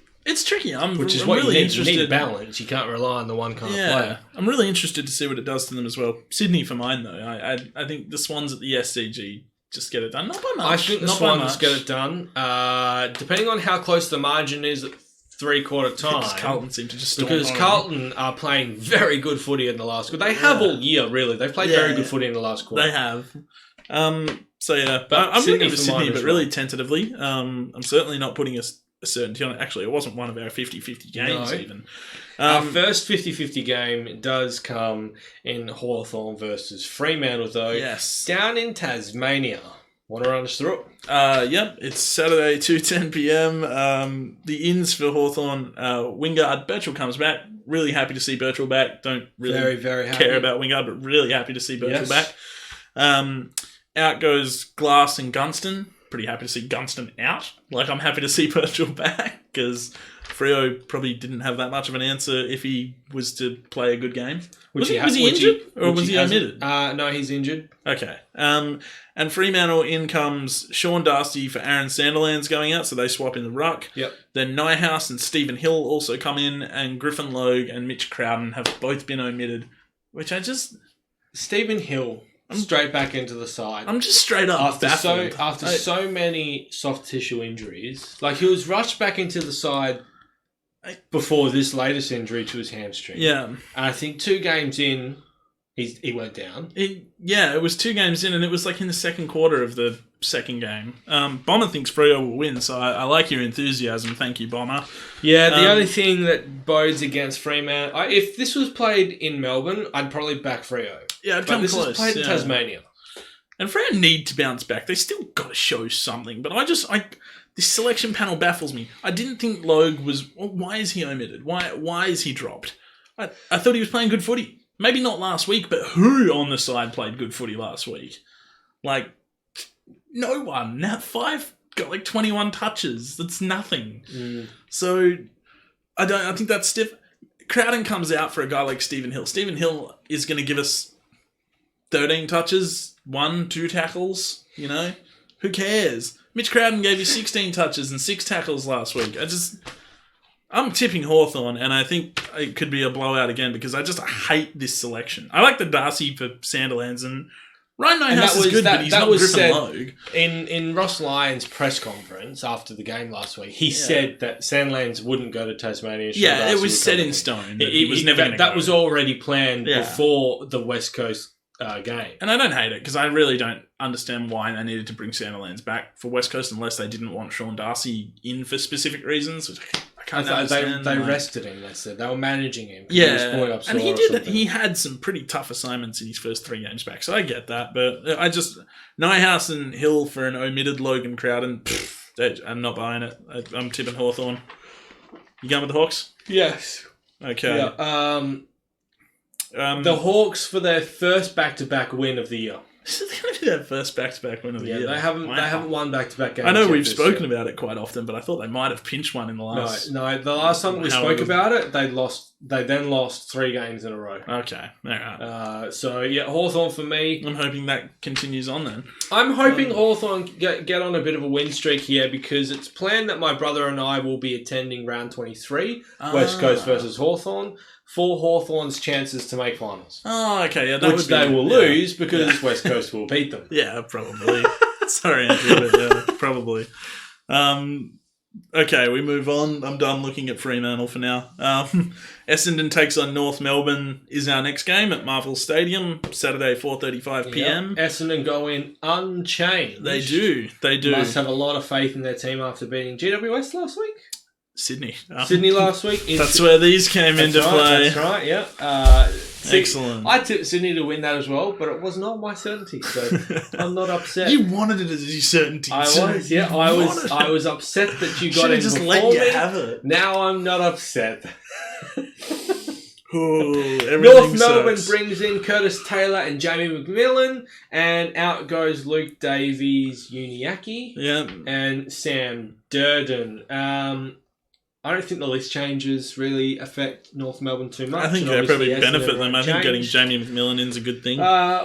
tricky. Which is what really you need. You need balance. You can't rely on the one kind of player. I'm really interested to see what it does to them as well. Sydney for mine, though. I think the Swans at the SCG just get it done. Not by much. I think the Swans get it done. Depending on how close the margin is at 3/4 time. Because Carlton seem to just storm Because home. Carlton are playing very good footy in the last quarter. They have all year, really. They've played very good footy in the last quarter. They have. So, yeah. But I'm looking for Sydney, but really tentatively. I'm certainly not putting a certainty on it. Actually, it wasn't one of our 50-50 games even. Our first 50-50 game does come in Hawthorn versus Fremantle, though. Yes. Down in Tasmania. Want to run us through it? Yep. It's Saturday, 2:10 p.m. The ins for Hawthorn. Wingard, Birchall comes back. Really happy to see Birchall back. Don't really very happy. care about Wingard, but really happy to see Birchall back. out goes Glass and Gunston. Pretty happy to see Gunston out. Like, I'm happy to see Birchall back, because Freo probably didn't have that much of an answer if he was to play a good game. Was he injured? Or was he omitted? No, he's injured. Okay. And Fremantle, in comes Sean Darcy for Aaron Sandilands going out, so they swap in the ruck. Yep. Then Nyhouse and Stephen Hill also come in, and Griffin Logue and Mitch Crowden have both been omitted, which I just... Stephen Hill... straight back into the side. I'm just straight up baffled. After so many soft tissue injuries. Like, he was rushed back into the side before this latest injury to his hamstring. Yeah. And I think 2 games in, he went down. It was 2 games in, and it was like in the second quarter of the second game. Bomber thinks Freo will win, so I like your enthusiasm. Thank you, Bomber. Yeah, the only thing that bodes against Fremantle... if this was played in Melbourne, I'd probably back Freo. Yeah, I'd come this close. Is played in Tasmania. And Freo need to bounce back. They still got to show something. But this selection panel baffles me. I didn't think Logue was... Why is he omitted? Why is he dropped? I thought he was playing good footy. Maybe not last week, but who on the side played good footy last week? Like, no one. Now 5 got like 21 touches. That's nothing. So, I think that's stiff. Crowden comes out for a guy like Stephen Hill. Stephen Hill is going to give us 13 touches, 1-2 tackles, you know? Who cares? Mitch Crowden gave you 16 touches and 6 tackles last week. I'm tipping Hawthorn, and I think it could be a blowout again, because I hate this selection. I like the Darcy for Sandilands, and Ryan Nyhouse is good, but he's not Griffin Logue. In Ross Lyon's press conference after the game last week, he said that Sandilands wouldn't go to Tasmania. Yeah, it was set in stone. It was never going to go. That was already planned before the West Coast game. And I don't hate it, because I really don't understand why they needed to bring Sandilands back for West Coast unless they didn't want Sean Darcy in for specific reasons, which I can't understand. They rested him, they said. They were managing him. Yeah, and he had some pretty tough assignments in his first 3 games back, so I get that. But Nyhouse and Hill for an omitted Logan Crowden, I'm not buying it. I'm tipping Hawthorn. You going with the Hawks? Yes. Okay. Yeah. The Hawks for their first back-to-back win of the year. This is going to be their first back-to-back win of the year. They haven't won back-to-back games. I know we've spoken about it quite often, but I thought they might have pinched one in the last... No, the last time we spoke about it, they then lost 3 games in a row. Okay, all right. So, yeah, Hawthorn for me. I'm hoping that continues on then. I'm hoping Hawthorn get on a bit of a win streak here, because it's planned that my brother and I will be attending round 23, West Coast versus Hawthorn, for Hawthorn's chances to make finals. Oh, okay. Yeah, which they will lose, because West Coast will beat them. Yeah, probably. Sorry, Andrew, but probably. Okay, we move on. I'm done looking at Fremantle for now. Essendon takes on North Melbourne is our next game at Marvel Stadium, Saturday, 4:35 p.m. Yep. Essendon go in unchanged. They do. Must have a lot of faith in their team after beating GWS last week. Sydney last week. That's where these came into play. That's right, yeah. Excellent. I tipped Sydney to win that as well, but it was not my certainty, so I'm not upset. You wanted it as your certainty. I was upset that you got it just before let you me. have it. Now I'm not upset. North Melbourne brings in Curtis Taylor and Jamie McMillan, and out goes Luke Davies, Uniacke, and Sam Durden. I don't think the list changes really affect North Melbourne too much. I think they probably benefit them. I think getting Jamie McMillan in is a good thing.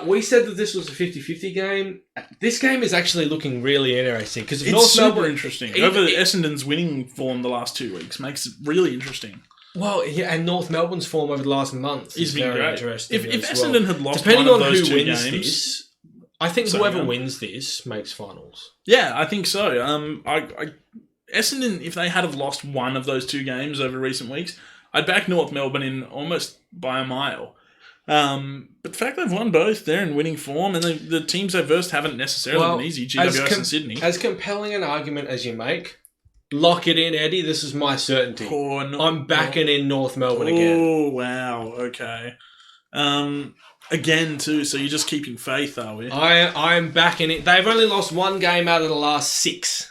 We said that this was a 50-50 game. This game is actually looking really interesting, because it's super interesting. Essendon's winning form the last 2 weeks makes it really interesting. Well, yeah, and North Melbourne's form over the last month is very interesting. If Essendon had lost depending one of on those who 2 wins games, this, I think whoever wins this makes finals. Yeah, I think so. Essendon, if they had have lost one of those 2 games over recent weeks, I'd back North Melbourne in almost by a mile. But the fact they've won both, they're in winning form, and the teams they've versed haven't necessarily been easy, GWS and Sydney. As compelling an argument as you make, lock it in, Eddie. This is my certainty. I'm backing in North Melbourne again. Oh, wow. Okay. Again, too, so you're just keeping faith, are we? I'm backing it. They've only lost 1 game out of the last 6.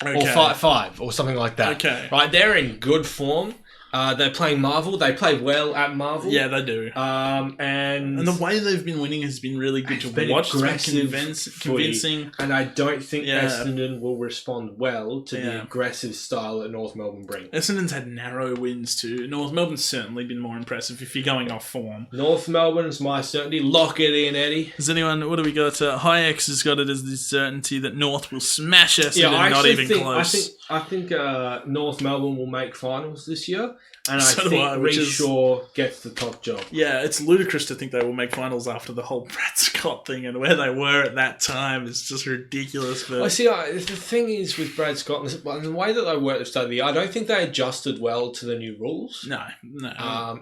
Okay. Or five, or something like that. Okay. Right, they're in good form. They're playing Marvel. They play well at Marvel. Yeah, they do. And the way they've been winning has been really good to watch. It's been convincing. And I don't think Essendon will respond well to the aggressive style that North Melbourne bring. Essendon's had narrow wins too. North Melbourne's certainly been more impressive if you're going off form. North Melbourne's my certainty. Lock it in, Eddie. What do we got? Hi-X has got it as the certainty that North will smash Essendon, not even close. I think North Melbourne will make finals this year. And So I do think I, Reshaw gets the top job. Yeah, it's ludicrous to think they will make finals after the whole Brad Scott thing and where they were at that time. It's just ridiculous. But the thing is with Brad Scott and the way that they were at the start of the year, I don't think they adjusted well to the new rules. No.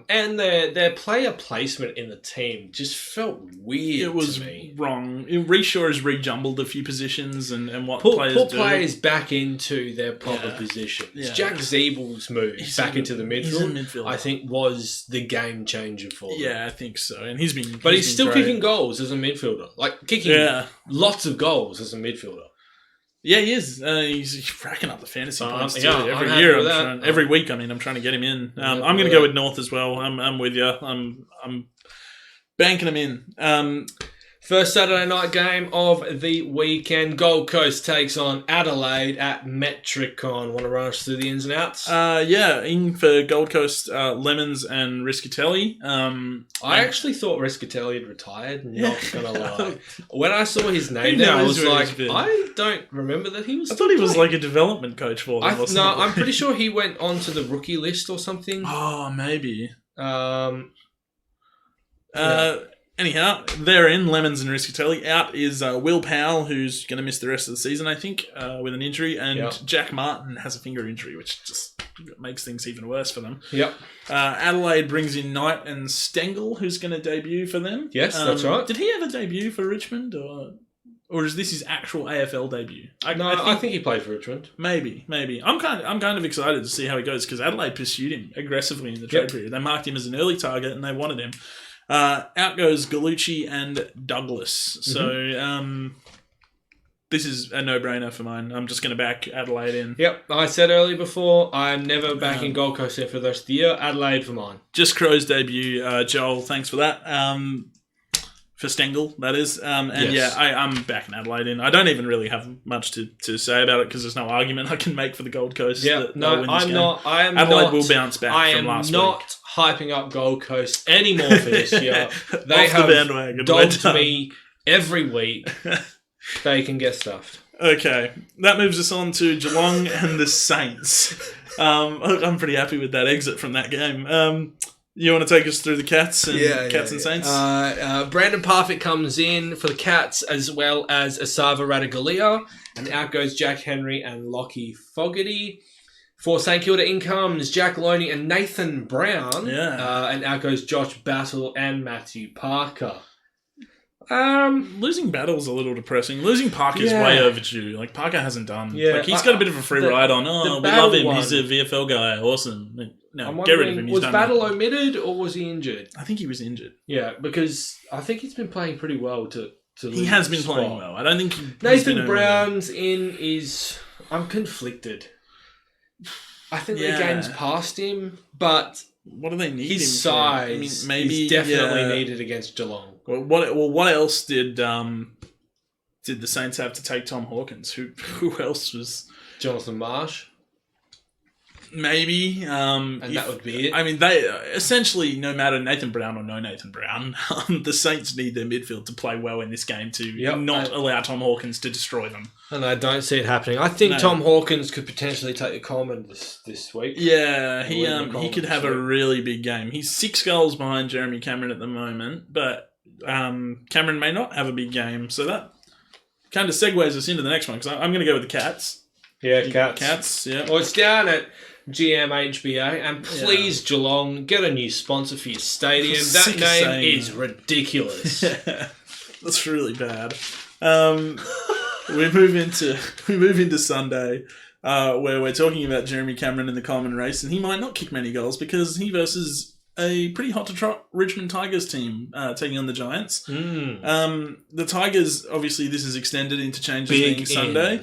And their player placement in the team just felt weird. It was to me. wrong. Reshaw has rejumbled a few positions and what players put do. players back into their proper positions. Yeah. Jack Zeebel's move back into the midfield. I think was the game changer for them. Yeah, I think so. And he's still great. kicking goals as a midfielder. Like kicking lots of goals as a midfielder. Yeah, he is. He's racking up the fantasy points too. Every every week. I'm trying to get him in. I'm going to go with North as well. I'm with you. I'm banking him in. First Saturday night game of the weekend. Gold Coast takes on Adelaide at Metricon. Want to run us through the ins and outs? In for Gold Coast, Lemons and Riscatelli. I actually thought Riscatelli had retired, not going to lie. When I saw his name there, I was like, I don't remember that he was I thought he was like a development coach for them. I'm pretty sure he went onto the rookie list or something. Oh, maybe. Anyhow, they're in, Lemons and Riscatelli. Out is Will Powell, who's going to miss the rest of the season, I think, with an injury. And Jack Martin has a finger injury, which just makes things even worse for them. Yep. Adelaide brings in Knight and Stengel, who's going to debut for them. Yes, that's right. Did he ever debut for Richmond? Or is this his actual AFL debut? I think he played for Richmond. Maybe. I'm kind of excited to see how he goes because Adelaide pursued him aggressively in the trade period. They marked him as an early target and they wanted him. Out goes Gallucci and Douglas. So this is a no-brainer for mine. I'm just going to back Adelaide in. Yep, I said earlier before, I'm never backing Gold Coast in for the rest of the year. Adelaide for mine. Just Crow's debut, Joel. Thanks for that. For Stengel, that is. I'm backing Adelaide in. I don't even really have much to say about it because there's no argument I can make for the Gold Coast. Yeah, Adelaide will bounce back from last week. I am not hyping up Gold Coast anymore for this year. They have bandwagon. dogged me every week. They can get stuffed. Okay, that moves us on to Geelong and the Saints. I'm pretty happy with that exit from that game. You want to take us through the Cats and and Saints? Brandon Parfitt comes in for the Cats as well as Asava Radagalia. And out goes Jack Henry and Lockie Fogarty. For St Kilda in comes Jack Loney and Nathan Brown. And out goes Josh Battle and Matthew Parker. Losing Battle's a little depressing. Losing Parker's way overdue. Like, Parker hasn't done. Like, he's got a bit of a free ride on. We love him. He's a VFL guy. Awesome. No, get rid of him. Was Battle omitted or was he injured? I think he was injured. Yeah, because I think he's been playing pretty well to he has been playing well. I don't think Nathan Brown's in is... I'm conflicted. I think the game's past him, but... What do they need his him size for? Maybe is definitely needed against Geelong. Well, what else did the Saints have to take Tom Hawkins? Who else was... Jonathan Marsh. Maybe. And that would be it. I mean, they essentially, no matter Nathan Brown or no Nathan Brown, the Saints need their midfield to play well in this game to not allow Tom Hawkins to destroy them. And I don't see it happening. I think Tom Hawkins could potentially take the Coleman this week. Yeah, he could have a really big game. He's 6 goals behind Jeremy Cameron at the moment, but Cameron may not have a big game. So that kind of segues us into the next one because I'm going to go with the Cats. Yeah, Cats. Cats, yeah. Well, it's down at GMHBA, and please, Geelong, get a new sponsor for your stadium. That name is ridiculous. That's really bad. We move into Sunday, where we're talking about Jeremy Cameron in the Coleman race, and he might not kick many goals because he versus a pretty hot to trot Richmond Tigers team taking on the Giants. The Tigers, obviously, this is extended into changes being Sunday.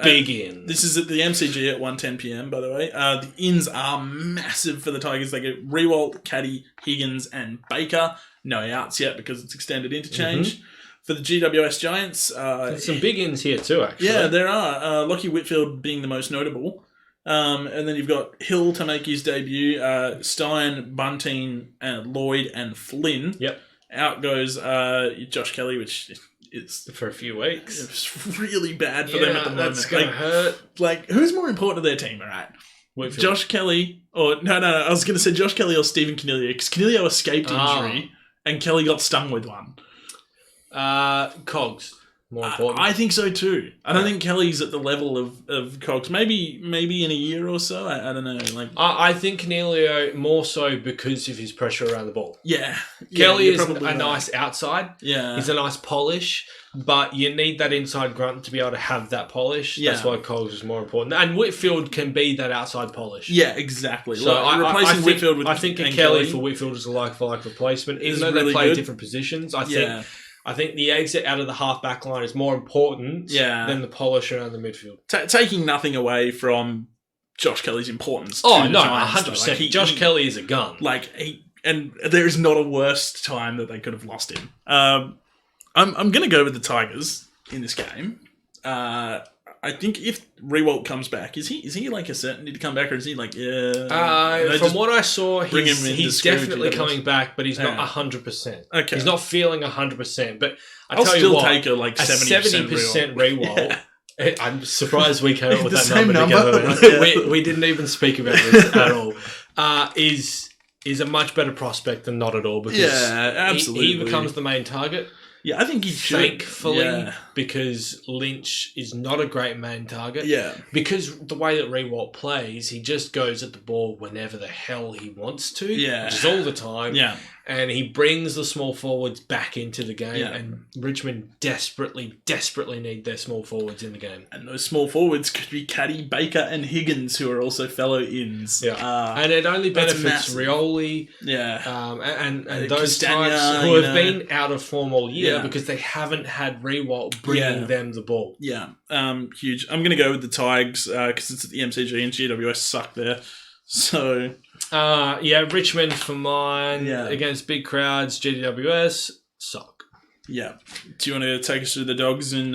Big ins. This is at the MCG at 1:10 p.m, by the way. The ins are massive for the Tigers. They get Riewoldt, Caddy, Higgins, and Baker. No outs yet because it's extended interchange. For the GWS Giants... There's some big ins here too, actually. Yeah, there are. Lockie Whitfield being the most notable. And then you've got Hill to make his debut, Stein, Bunting, Lloyd, and Flynn. Yep. Out goes Josh Kelly, which is... For a few weeks. It's really bad for them at the moment. That's going to hurt. Like, who's more important to their team, all right? Whitfield. Josh Kelly, or... No, I was going to say Josh Kelly or Stephen Coniglio, because Coniglio escaped injury, and Kelly got stung with one. Cogs. More important. I think so too. I don't think Kelly's at the level of Cogs. Maybe in a year or so. I don't know. Like I think Coniglio more so because of his pressure around the ball. Yeah. Kelly is a nice outside. Yeah. He's a nice polish, but you need that inside grunt to be able to have that polish. Yeah. That's why Cogs is more important. And Whitfield can be that outside polish. Yeah, exactly. So replacing Whitfield with I think a Kelly for Whitfield is a like-for-like replacement. Even though they play different positions, I think the exit out of the half-back line is more important than the polish around the midfield. Taking nothing away from Josh Kelly's importance. Oh, no, 100%. Like Josh Kelly is a gun. And there is not a worse time that they could have lost him. I'm going to go with the Tigers in this game. I think if Riewoldt comes back, is he like a certainty to come back, or is he like from what I saw, he's definitely coming back, but he's not 100%. Okay, he's not feeling 100%. But I'll still take a 70% Riewoldt. I'm surprised we came up with that number together. We didn't even speak about this at all. Is a much better prospect than not at all, because absolutely he becomes the main target. Yeah, I think he should. Thankfully, because Lynch is not a great main target. Yeah. Because the way that Riewoldt plays, he just goes at the ball whenever the hell he wants to. Yeah. Which is all the time. Yeah. And he brings the small forwards back into the game. Yeah. And Richmond desperately need their small forwards in the game. And those small forwards could be Caddy, Baker, and Higgins, who are also fellow ins. Yeah. And it only benefits Rioli. Yeah. And those types who have been out of form all year because they haven't had Riewoldt bringing them the ball. Yeah. Huge. I'm going to go with the Tigers because it's at the MCG and GWS suck there. So... Richmond for mine against big crowds. GWS suck. Yeah. Do you want to take us through the Dogs and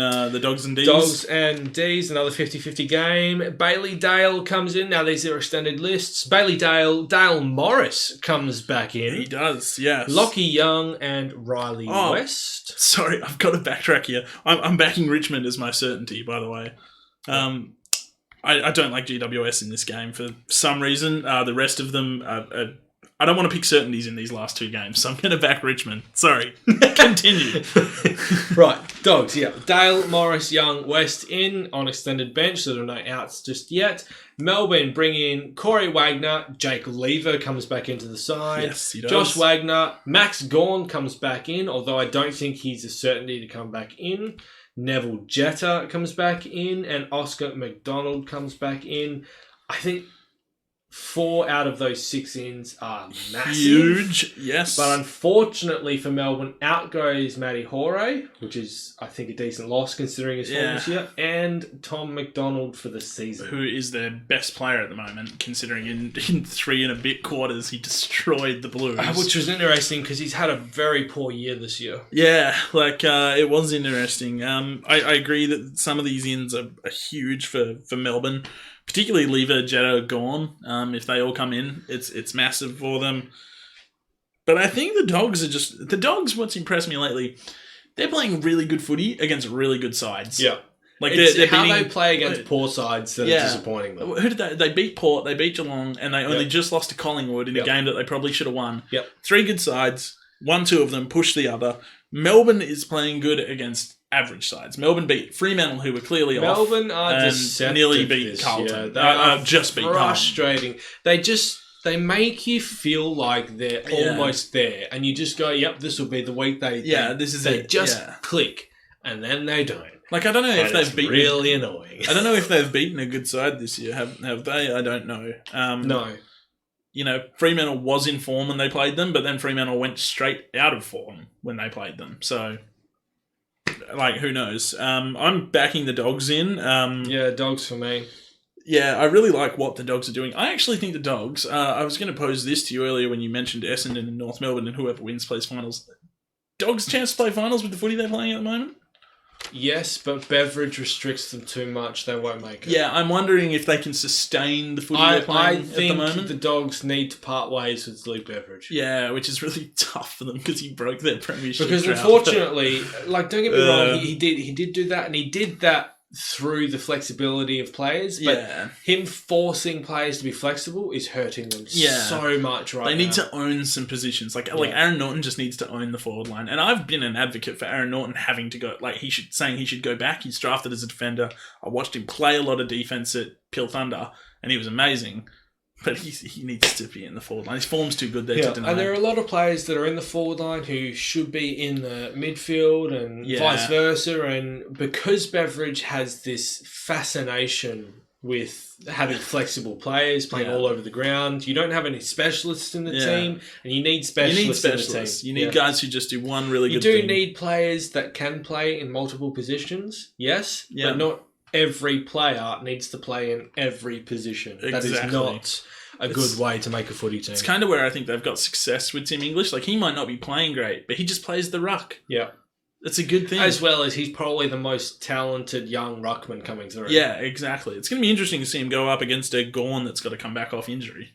D's? Dogs and D's, another 50-50 game. Bailey Dale comes in. Now these are extended lists. Bailey Dale, Dale Morris comes back in. He does, yes. Lockie Young and Riley West. Sorry, I've got to backtrack here. I'm backing Richmond as my certainty, by the way. I don't like GWS in this game for some reason. The rest of them, I don't want to pick certainties in these last two games, so I'm going to back Richmond. Sorry. Continue. Right, Dogs, Dale, Morris, Young, West in on extended bench, so there are no outs just yet. Melbourne bring in Corey Wagner. Jake Lever comes back into the side. Yes, he does. Josh Wagner. Max Gawn comes back in, although I don't think he's a certainty to come back in. Neville Jetta comes back in, and Oscar McDonald comes back in. I think 4 out of those 6 ins are massive. Huge, yes. But unfortunately for Melbourne, out goes Matty Hore, which is, I think, a decent loss considering his form this year, and Tom McDonald for the season. Who is their best player at the moment, considering in 3 and a bit quarters he destroyed the Blues. Which was interesting because he's had a very poor year this year. Yeah, it was interesting. I agree that some of these ins are huge for Melbourne. Particularly Lever, Jetta, Gawn. If they all come in, it's massive for them. But I think the Dogs, what's impressed me lately, they're playing really good footy against really good sides. Yeah. Like they're how they play against poor sides that are disappointing them. Who did they beat? Port, they beat Geelong, and they only just lost to Collingwood in a game that they probably should have won. Yep. 3 good sides, 1-2 of them push the other. Melbourne is playing good against average sides. Melbourne beat Fremantle, who were clearly off. Melbourne are deceptive. Nearly beat Carlton. Just beat frustrating. Carlton. They make you feel like they're almost there, and you just go, "Yep, this will be the week they." This is they it. just click, and then they don't. Like, I don't know if they've beaten. Really annoying. I don't know if they've beaten a good side this year. Have they? I don't know. No. Fremantle was in form when they played them, but then Fremantle went straight out of form when they played them. So, who knows? I'm backing the Dogs in. Dogs for me. Yeah, I really like what the Dogs are doing. I actually think the Dogs, I was going to pose this to you earlier when you mentioned Essendon and North Melbourne and whoever wins plays finals. Dogs' chance to play finals with the footy they're playing at the moment? Yes, but Beveridge restricts them too much. They won't make it. Yeah, I'm wondering if they can sustain the footy they're playing at the moment. I think the Dogs need to part ways with Luke Beveridge. Yeah, which is really tough for them because he broke their premiership. Because unfortunately, don't get me wrong, he did do that, and he did that through the flexibility of players, but him forcing players to be flexible is hurting them so much right now. They need to own some positions. Like Aaron Norton just needs to own the forward line. And I've been an advocate for Aaron Norton having to go, he should go back. He's drafted as a defender. I watched him play a lot of defense at Peel Thunder, and he was amazing. But he needs to be in the forward line. His form's too good there to deny. And there are a lot of players that are in the forward line who should be in the midfield and vice versa. And because Beveridge has this fascination with having flexible players playing all over the ground, you don't have any specialists in the team, and you need specialists in the team. You need guys who just do one really good thing. thing. You do need players that can play in multiple positions, yes, but not every player needs to play in every position. Exactly. That is not a good way to make a footy team. It's kind of where I think they've got success with Tim English. He might not be playing great, but he just plays the ruck. Yeah. It's a good thing. As well as he's probably the most talented young ruckman coming through. Yeah, exactly. It's going to be interesting to see him go up against a Gawn that's got to come back off injury.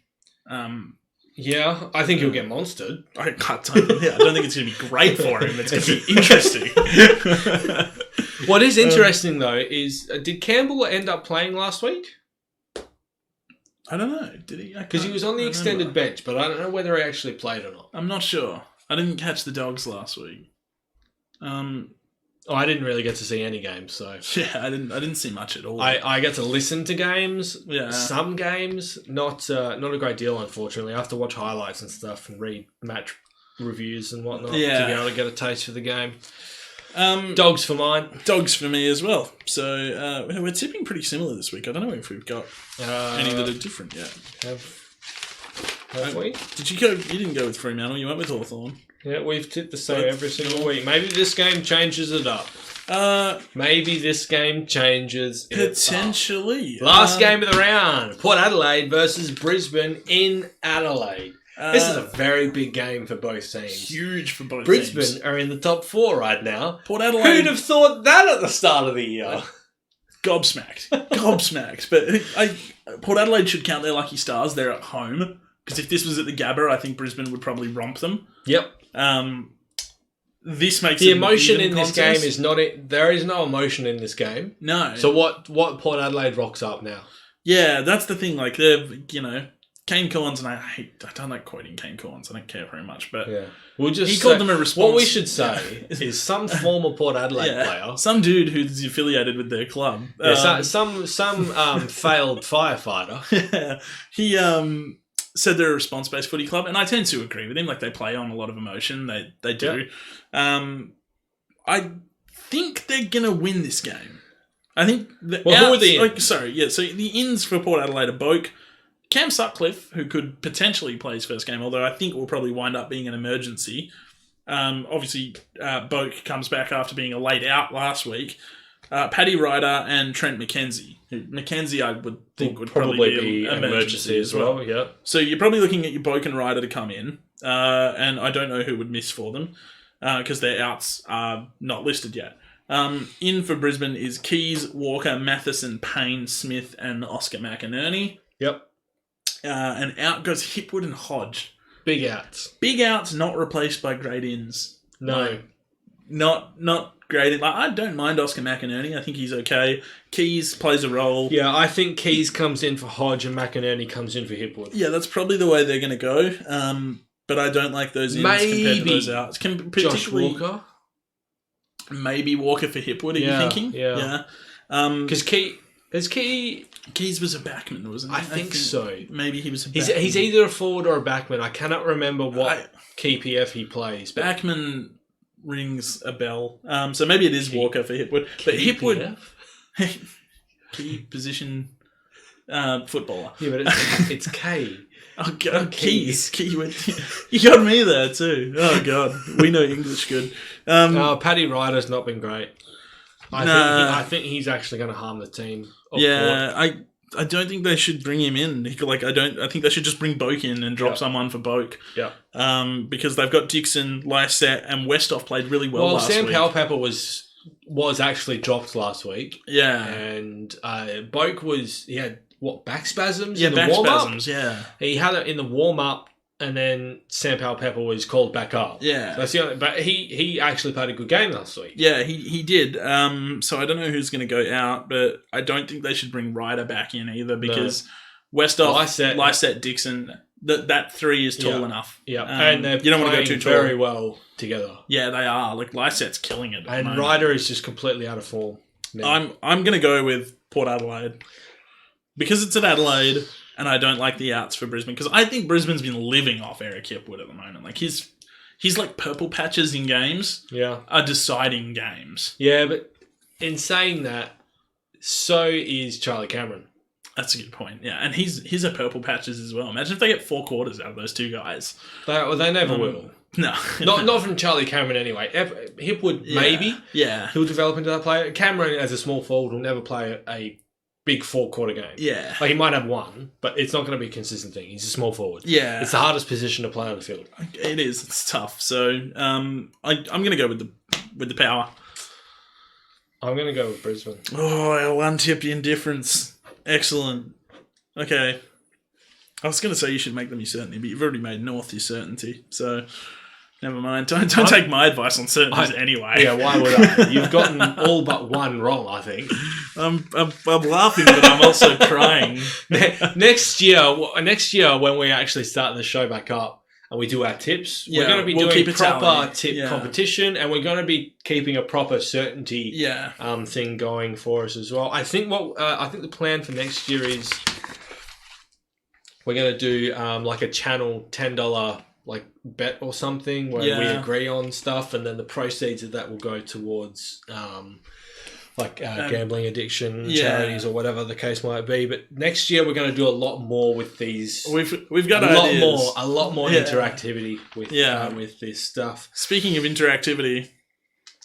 Yeah, I think he'll get monstered. I don't think it's going to be great for him. It's going to be interesting. What is interesting, though, is did Campbell end up playing last week? I don't know. Did he? Because he was on the extended bench, but I don't know whether he actually played or not. I'm not sure. I didn't catch the Dogs last week. I didn't really get to see any games, so yeah, I didn't see much at all. I get to listen to games, some games, not a great deal, unfortunately. I have to watch highlights and stuff and read match reviews and whatnot to be able to get a taste for the game. Dogs for mine. Dogs for me as well. So we're tipping pretty similar this week. I don't know if we've got any that are different yet. Have we? Did you go? You didn't go with Fremantle. You went with Hawthorn. Yeah, we've tipped the same every single week. Maybe this game changes it up. Maybe this game changes potentially. Last game of the round: Port Adelaide versus Brisbane in Adelaide. This is a very big game for both teams. Huge for both teams. Brisbane are in the top 4 right now. Port Adelaide. Who'd have thought that at the start of the year? Gobsmacked. But Port Adelaide should count their lucky stars. They're at home. Because if this was at the Gabba, I think Brisbane would probably romp them. Yep. This makes the emotion in this game is not it. There is no emotion in this game. No. So what Port Adelaide rocks up now? Yeah, that's the thing. They're Kane Corns, and I don't like quoting Kane Corns. I don't care very much, but he called them a response. What we should say is some former Port Adelaide player, some dude who's affiliated with their club, some failed firefighter. He said they're a response-based footy club, and I tend to agree with him. They play on a lot of emotion. They do. I think they're gonna win this game. I think who are the ins? So the ins for Port Adelaide are Boak, Cam Sutcliffe, who could potentially play his first game, although I think will probably wind up being an emergency. Obviously, Boak comes back after being a late out last week. Paddy Ryder and Trent McKenzie. McKenzie, I would think, would probably be an emergency as well. Yeah. So you're probably looking at your Boak and Ryder to come in, and I don't know who would miss for them because their outs are not listed yet. In for Brisbane is Keys, Walker, Matheson, Payne, Smith, and Oscar McInerney. Yep. And out goes Hipwood and Hodge. Big outs. Big outs, not replaced by great ins. No. Not great. I don't mind Oscar McInerney. I think he's okay. Keys plays a role. Yeah, I think Keys comes in for Hodge and McInerney comes in for Hipwood. Yeah, that's probably the way they're going to go. But I don't like those ins compared to those outs. Josh Walker? Maybe Walker for Hipwood, are you thinking? Yeah. Because Keys was a backman, wasn't he? I think so. Maybe he was a backman. He's either a forward or a backman. I cannot remember what key PF he plays. Backman rings a bell. So maybe it is Walker for Hipwood. But Hipwood... key position... footballer. Yeah, but it's K. Oh, God, keys. You got me there too. Oh, God. We know English good. Paddy Ryder's not been great. I think he's actually going to harm the team. I don't think they should bring him in. I think they should just bring Boak in and drop someone for Boak. Yeah. Because they've got Dixon, Lysette, and Westhoff played really well last Sam week. Powell-Pepper was actually dropped last week. Yeah. And Boak he had back spasms in the back warm-up? spasms, yeah. He had it in the warm-up, and then Sam Powell-Pepper was called back up. Yeah. So that's the only, but he actually played a good game last week. Yeah, he did. So I don't know who's going to go out, but I don't think they should bring Ryder back in either because Westhoff, Lysette, Dixon, that three is tall enough. Yeah, and you don't want to go too tall. Very well together. Yeah, they are. Like Lysette's killing it. And Ryder is just completely out of form. Now. I'm going to go with Port Adelaide because it's at Adelaide. And I don't like the outs for Brisbane because I think Brisbane's been living off Eric Hipwood at the moment. Like he's like purple patches in games. Yeah, are deciding games. Yeah, but in saying that, so is Charlie Cameron. That's a good point. Yeah, and he's a purple patches as well. Imagine if they get 4 quarters out of those two guys. They never will. No, not from Charlie Cameron anyway. Hipwood maybe. Yeah, he'll develop into that player. Cameron as a small forward will never play a big 4-quarter game. Yeah. Like he might have one, but it's not going to be a consistent thing. He's a small forward. Yeah. It's the hardest position to play on the field. It is. It's tough. So I'm going to go with the power. I'm going to go with Brisbane. Oh, a 1-tip indifference. Excellent. Okay. I was going to say you should make them your certainty, but you've already made North your certainty. So never mind. Don't take my advice on certainties anyway. Yeah, why would I? You've gotten all but one wrong, I think. I'm laughing, but I'm also crying. Next year, when we actually start the show back up and we do our tips, we're going to be doing a proper tip competition, and we're going to be keeping a proper certainty thing going for us as well. I think the plan for next year is we're going to do like a channel $10 like bet or something where we agree on stuff, and then the proceeds of that will go towards gambling addiction charities or whatever the case might be. But next year we're going to do a lot more with these. We've got a lot more interactivity with this stuff. Speaking of interactivity,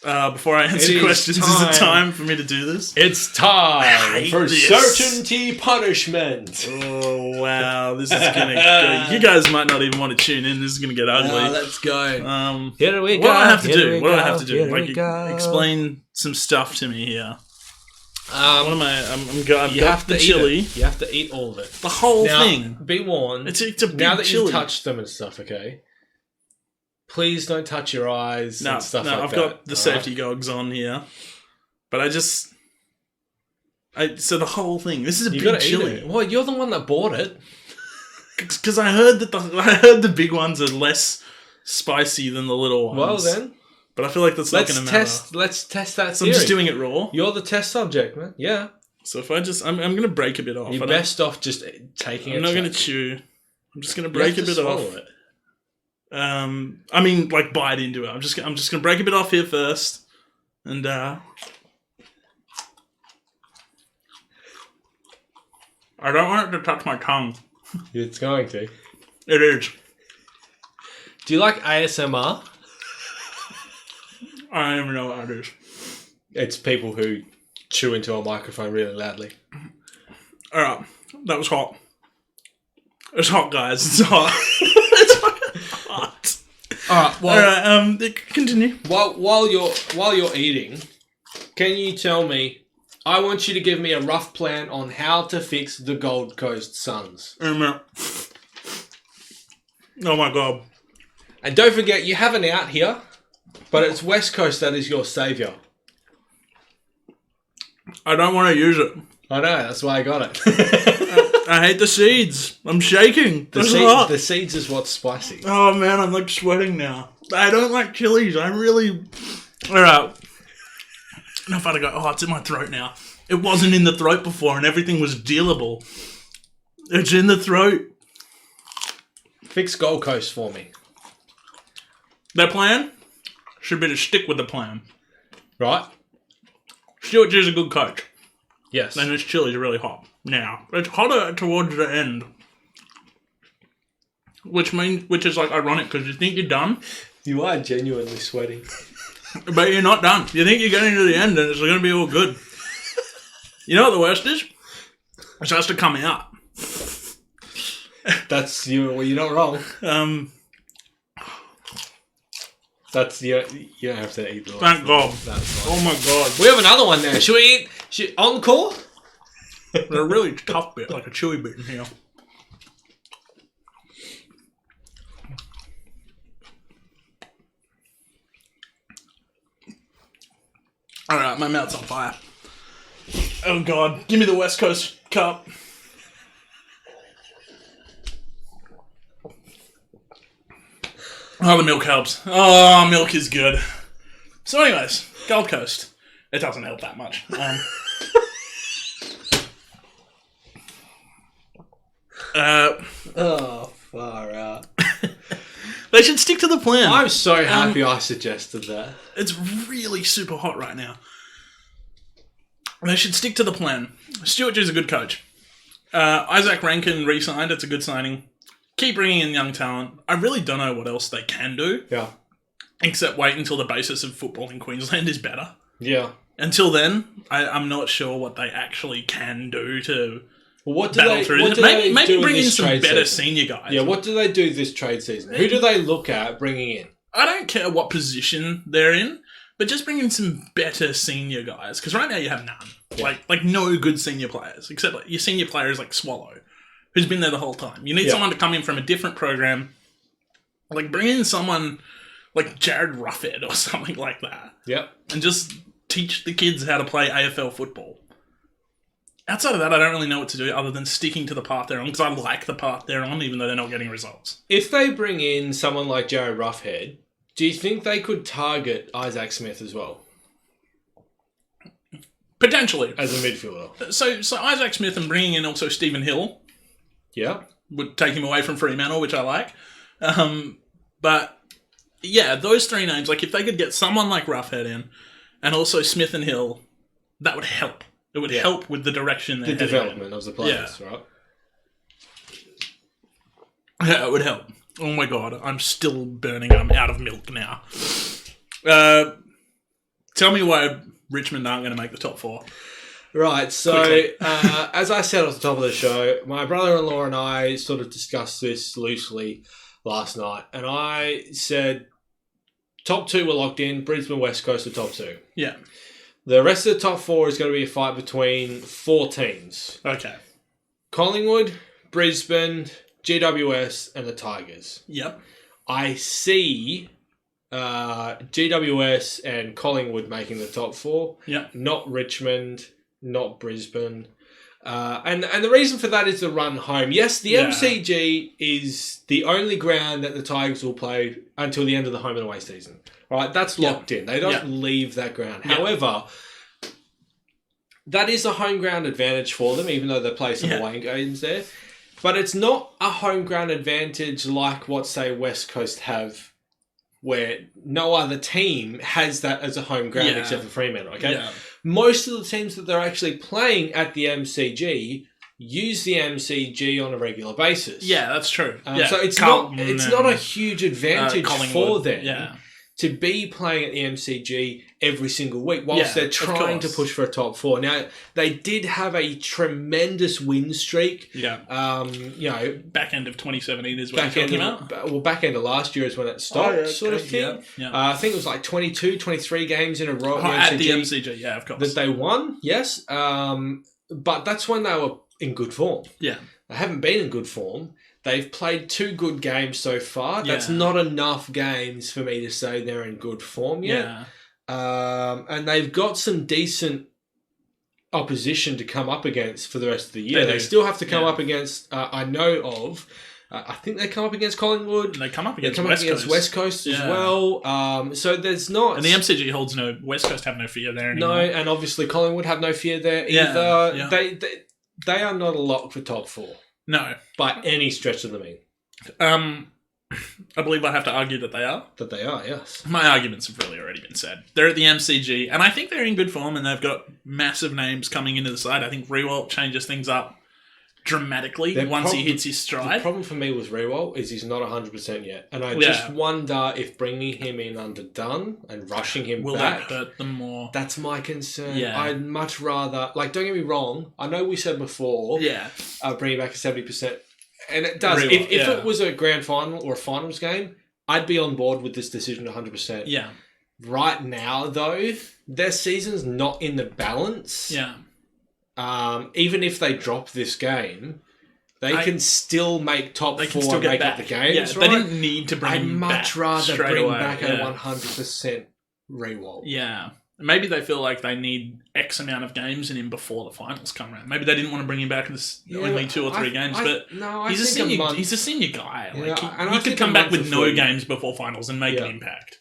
before I answer questions, is it time for me to do this? It's time for certainty punishment. Oh, wow. This is going to go. You guys might not even want to tune in. This is going to get ugly. Let's go. Here we go. What do I have to do? Like, explain some stuff to me here. What am I? I've got the chili. You have to eat all of it. The whole thing. Be warned. It's a big now that chili. you've touched them and stuff, okay? Please don't touch your eyes and stuff like that. I've got the safety goggles on here. But so the whole thing. This is a big chili. Well, you're the one that bought it. Because I heard the big ones are less spicy than the little ones. Well then. But I feel like that's not going to matter. Let's test that So theory. I'm just doing it raw? You're the test subject, man. Yeah. So if I'm going to break a bit off. You're best off just taking it. I'm not going to chew. I'm just going to break a bit off. It. Like bite into it. I'm just gonna break a bit off here first, and I don't want it to touch my tongue. It's going to. It is. Do you like ASMR? I don't even know what that is. It's people who chew into a microphone really loudly. All right, that was hot. It's hot, guys. It's hot. It's fucking hot. All right. Well, all right. Continue. While you're eating, can you tell me? I want you to give me a rough plan on how to fix the Gold Coast Suns. Oh my god! And don't forget, you have an out here, but it's West Coast that is your saviour. I don't want to use it. I know, that's why I got it. I hate the seeds. I'm shaking. The seeds is what's spicy. Oh man, I'm like sweating now. I don't like chilies. I really... Alright. Now if I go, it's in my throat now. It wasn't in the throat before and everything was dealable. It's in the throat. Fix Gold Coast for me. Their plan should be to stick with the plan. Right? Stuart G's a good coach. Yes. And this chili's really hot. Now, it's hotter towards the end. Which is like ironic because you think you're done. You are genuinely sweating. But you're not done. You think you're getting to the end and it's going to be all good. You know what the worst is? It starts to come out. That's you. Well, you're not wrong. That's you don't have to eat the Thank God. Oh my God. We have another one there. Should we eat? Encore? There's a really tough bit, like a chewy bit in here. Alright, my mouth's on fire. Oh God. Give me the West Coast cup. Oh, the milk helps. Oh, milk is good. So anyways, Gold Coast. It doesn't help that much. Oh, far out. They should stick to the plan. I'm so happy I suggested that. It's really super hot right now. They should stick to the plan. Stuart G's a good coach. Isaac Rankine re-signed. It's a good signing. Keep bringing in young talent. I really don't know what else they can do. Yeah. Except wait until the basis of football in Queensland is better. Yeah. Until then, I'm not sure what they actually can do to what do battle they, through. what do Maybe they do bring in this some trade better season? senior guys. Yeah, what do they do this trade season? Who do they look at bringing in? I don't care what position they're in, but just bring in some better senior guys. Because right now you have none. Yeah. Like no good senior players. Except like your senior player is like Swallow, who's been there the whole time. You need someone to come in from a different program. Like bring in someone like Jared Ruffhead or something like that. Yep. And just teach the kids how to play AFL football. Outside of that, I don't really know what to do other than sticking to the path they're on, because I like the path they're on, even though they're not getting results. If they bring in someone like Jared Ruffhead, do you think they could target Isaac Smith as well? Potentially. As a midfielder. So Isaac Smith and bringing in also Stephen Hill Yeah. would take him away from Fremantle, which I like. But yeah, those three names, like if they could get someone like Ruffhead in, and also Smith and Hill, that would help. It would help with the direction they're The heading development of the players, right? Yeah, it would help. Oh my God, I'm still burning. I'm out of milk now. Tell me why Richmond aren't going to make the top four. Right, so as I said at the top of the show, my brother-in-law and I sort of discussed this loosely last night, and I said top two were locked in, Brisbane, West Coast are top two. Yeah. The rest of the top four is going to be a fight between four teams. Okay. Collingwood, Brisbane, GWS, and the Tigers. Yep. I see GWS and Collingwood making the top four. Yep. Not Richmond, not Brisbane. And the reason for that is the run home. Yes, the MCG is the only ground that the Tigers will play until the end of the home and away season. Right, that's locked in. They don't leave that ground. However, that is a home ground advantage for them, even though they play some away games there. But it's not a home ground advantage like what, say, West Coast have, where no other team has that as a home ground except for Fremantle, okay? Yeah. Most of the teams that they're actually playing at the MCG use the MCG on a regular basis. Yeah, that's true. So it's not a huge advantage for them to be playing at the MCG every single week whilst they're trying to push for a top four. Now, they did have a tremendous win streak. Yeah. Back end of 2017 is what you're talking about? Well, back end of last year is when it stopped, sort of thing. Yeah. I think it was like 22, 23 games in a row at the MCG, yeah, of course. That they won, yes. But that's when they were in good form. Yeah. They haven't been in good form. They've played 2 good games so far. That's not enough games for me to say they're in good form yet. Yeah. And they've got some decent opposition to come up against for the rest of the year. They still have to come up against, I know of, I think they come up against Collingwood. They come up against West Coast as well. So there's not... And the MCG holds no... West Coast have no fear there anymore. No, and obviously Collingwood have no fear there either. Yeah. They are not a lock for top four. No. By any stretch of the mean. I believe I have to argue that they are. That they are, yes. My arguments have really already been said. They're at the MCG, and I think they're in good form, and they've got massive names coming into the side. I think Riewoldt changes things up dramatically once he hits his stride. The problem for me with Riewoldt is he's not 100% yet. And I just wonder if bringing him in under Dunn and rushing him Will back... that hurt them more? That's my concern. Yeah. I'd much rather... Like, don't get me wrong. I know we said before... Yeah. Bring it back to 70%. And it does. Riewoldt, If it was a grand final or a finals game, I'd be on board with this decision 100%. Yeah. Right now, though, their season's not in the balance. Yeah. Even if they drop this game, they can still make top four and make up the games, yeah, right? They didn't need to bring him back. I'd much rather bring away. back a 100% Riewoldt. Yeah. Maybe they feel like they need X amount of games in him before the finals come around. Maybe they didn't want to bring him back in only 2 or 3 games, but he's a senior guy. Like he could come back with no games before finals and make an impact.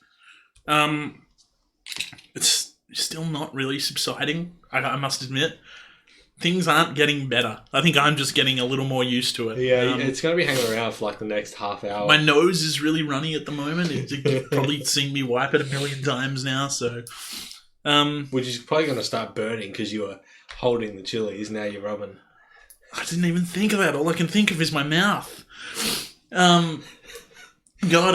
It's still not really subsiding, I must admit. Things aren't getting better. I think I'm just getting a little more used to it. Yeah, it's going to be hanging around for like the next half hour. My nose is really runny at the moment. You've probably seen me wipe it 1,000,000 times now, so... Which is probably going to start burning because you were holding the chilies. Now you're rubbing. I didn't even think of that. All I can think of is my mouth. God,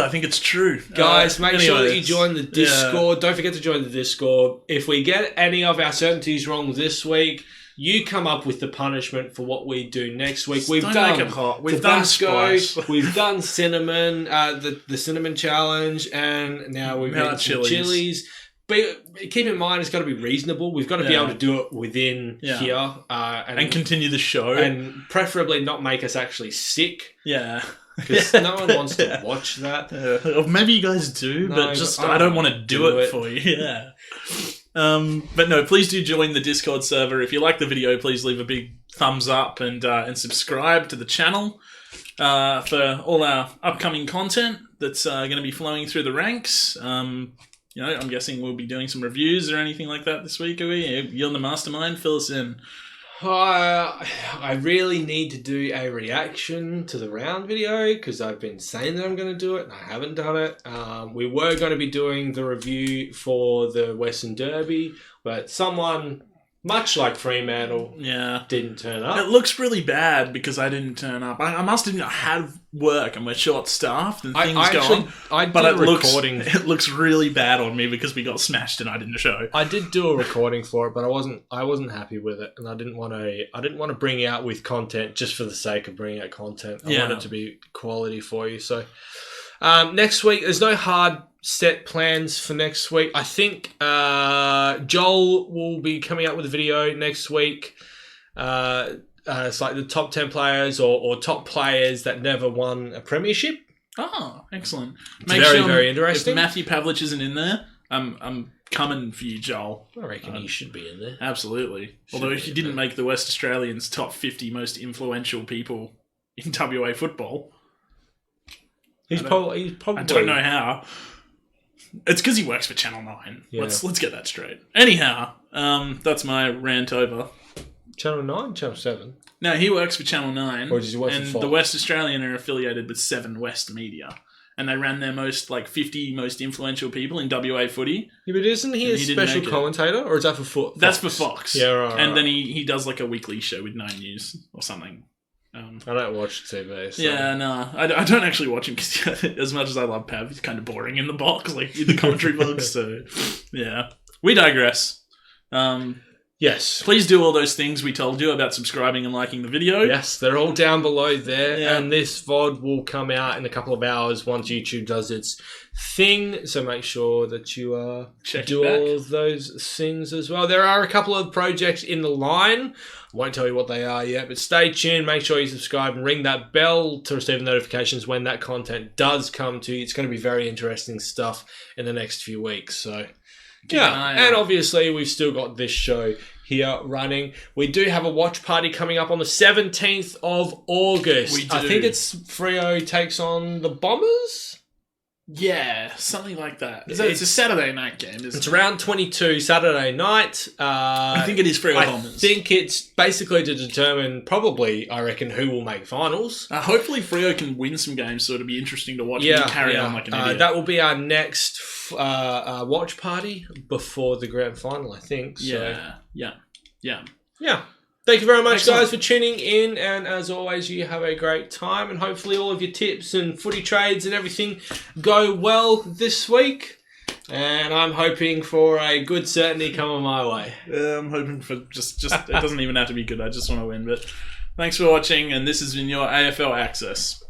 I think it's true. Guys, make sure that you join the Discord. Don't forget to join the Discord. If we get any of our certainties wrong this week, you come up with the punishment for what we do next week. We've done Tabasco, we've done cinnamon, the cinnamon challenge, and now we've got chilies. But keep in mind, it's got to be reasonable. We've got to be able to do it within here. And continue the show. And preferably not make us actually sick. Yeah. Because no one wants to watch that. Or maybe you guys do, but just I don't want to do it for you. Yeah. But no, please do join the Discord server. If you like the video, please leave a big thumbs up and subscribe to the channel for all our upcoming content that's going to be flowing through the ranks. I'm guessing we'll be doing some reviews or anything like that this week, are we? You're the mastermind. Fill us in. I really need to do a reaction to the round video because I've been saying that I'm going to do it and I haven't done it. We were going to be doing the review for the Western Derby, but someone, much like Fremantle, didn't turn up. It looks really bad because I didn't turn up. I must admit I have work and we're short-staffed and things go on. But it looks really bad on me because we got smashed tonight in the show. I did do a recording for it, but I wasn't happy with it, and I didn't want to bring out with content just for the sake of bringing out content. I want it to be quality for you. So next week, there's no hard set plans for next week. I think Joel will be coming out with a video next week. It's like the top 10 players or top players that never won a premiership. Oh, excellent. It's very interesting. If Matthew Pavlich isn't in there, I'm coming for you, Joel. I reckon he should be in there. Absolutely. Although he didn't make the West Australians top 50 most influential people in WA football. He's probably... I don't know how. It's because he works for Channel 9. Yeah. Let's get that straight. Anyhow, that's my rant over. Channel 9? Channel 7? No, he works for Channel 9. Or does he work for Fox? The West Australian are affiliated with 7 West Media. And they ran their 50 most influential people in WA footy. Yeah, but isn't he a special commentator? Or is that for Fox? That's for Fox. Yeah, right. And then he does like a weekly show with 9 News or something. I don't watch TV. So. Yeah, no. I don't actually watch him because as much as I love Pav, he's kind of boring in the box, like in the commentary box. So, yeah. We digress. Yes. Please do all those things we told you about subscribing and liking the video. Yes, they're all down below there. Yeah. And this VOD will come out in a couple of hours once YouTube does its thing. So make sure that you do all of those things as well. There are a couple of projects in the line. I won't tell you what they are yet, but stay tuned. Make sure you subscribe and ring that bell to receive notifications when that content does come to you. It's going to be very interesting stuff in the next few weeks. So... yeah, and obviously we've still got this show here running. We do have a watch party coming up on the 17th of August. We do. I think it's Freo takes on the Bombers. Yeah, something like that. It's a Saturday night game, isn't It's it? round 22 Saturday night. I think it is Freo I Bombers. think it's basically to determine, probably, I reckon, who will make finals. Hopefully Freo can win some games, so it'll be interesting to watch me carry on like an idiot. That will be our next watch party before the grand final, I think. So. Yeah. Thank you very much, guys, for tuning in. And as always, you have a great time. And hopefully all of your tips and footy trades and everything go well this week. And I'm hoping for a good certainty coming my way. I'm hoping for just it doesn't even have to be good. I just want to win. But thanks for watching. And this has been your AFL Access.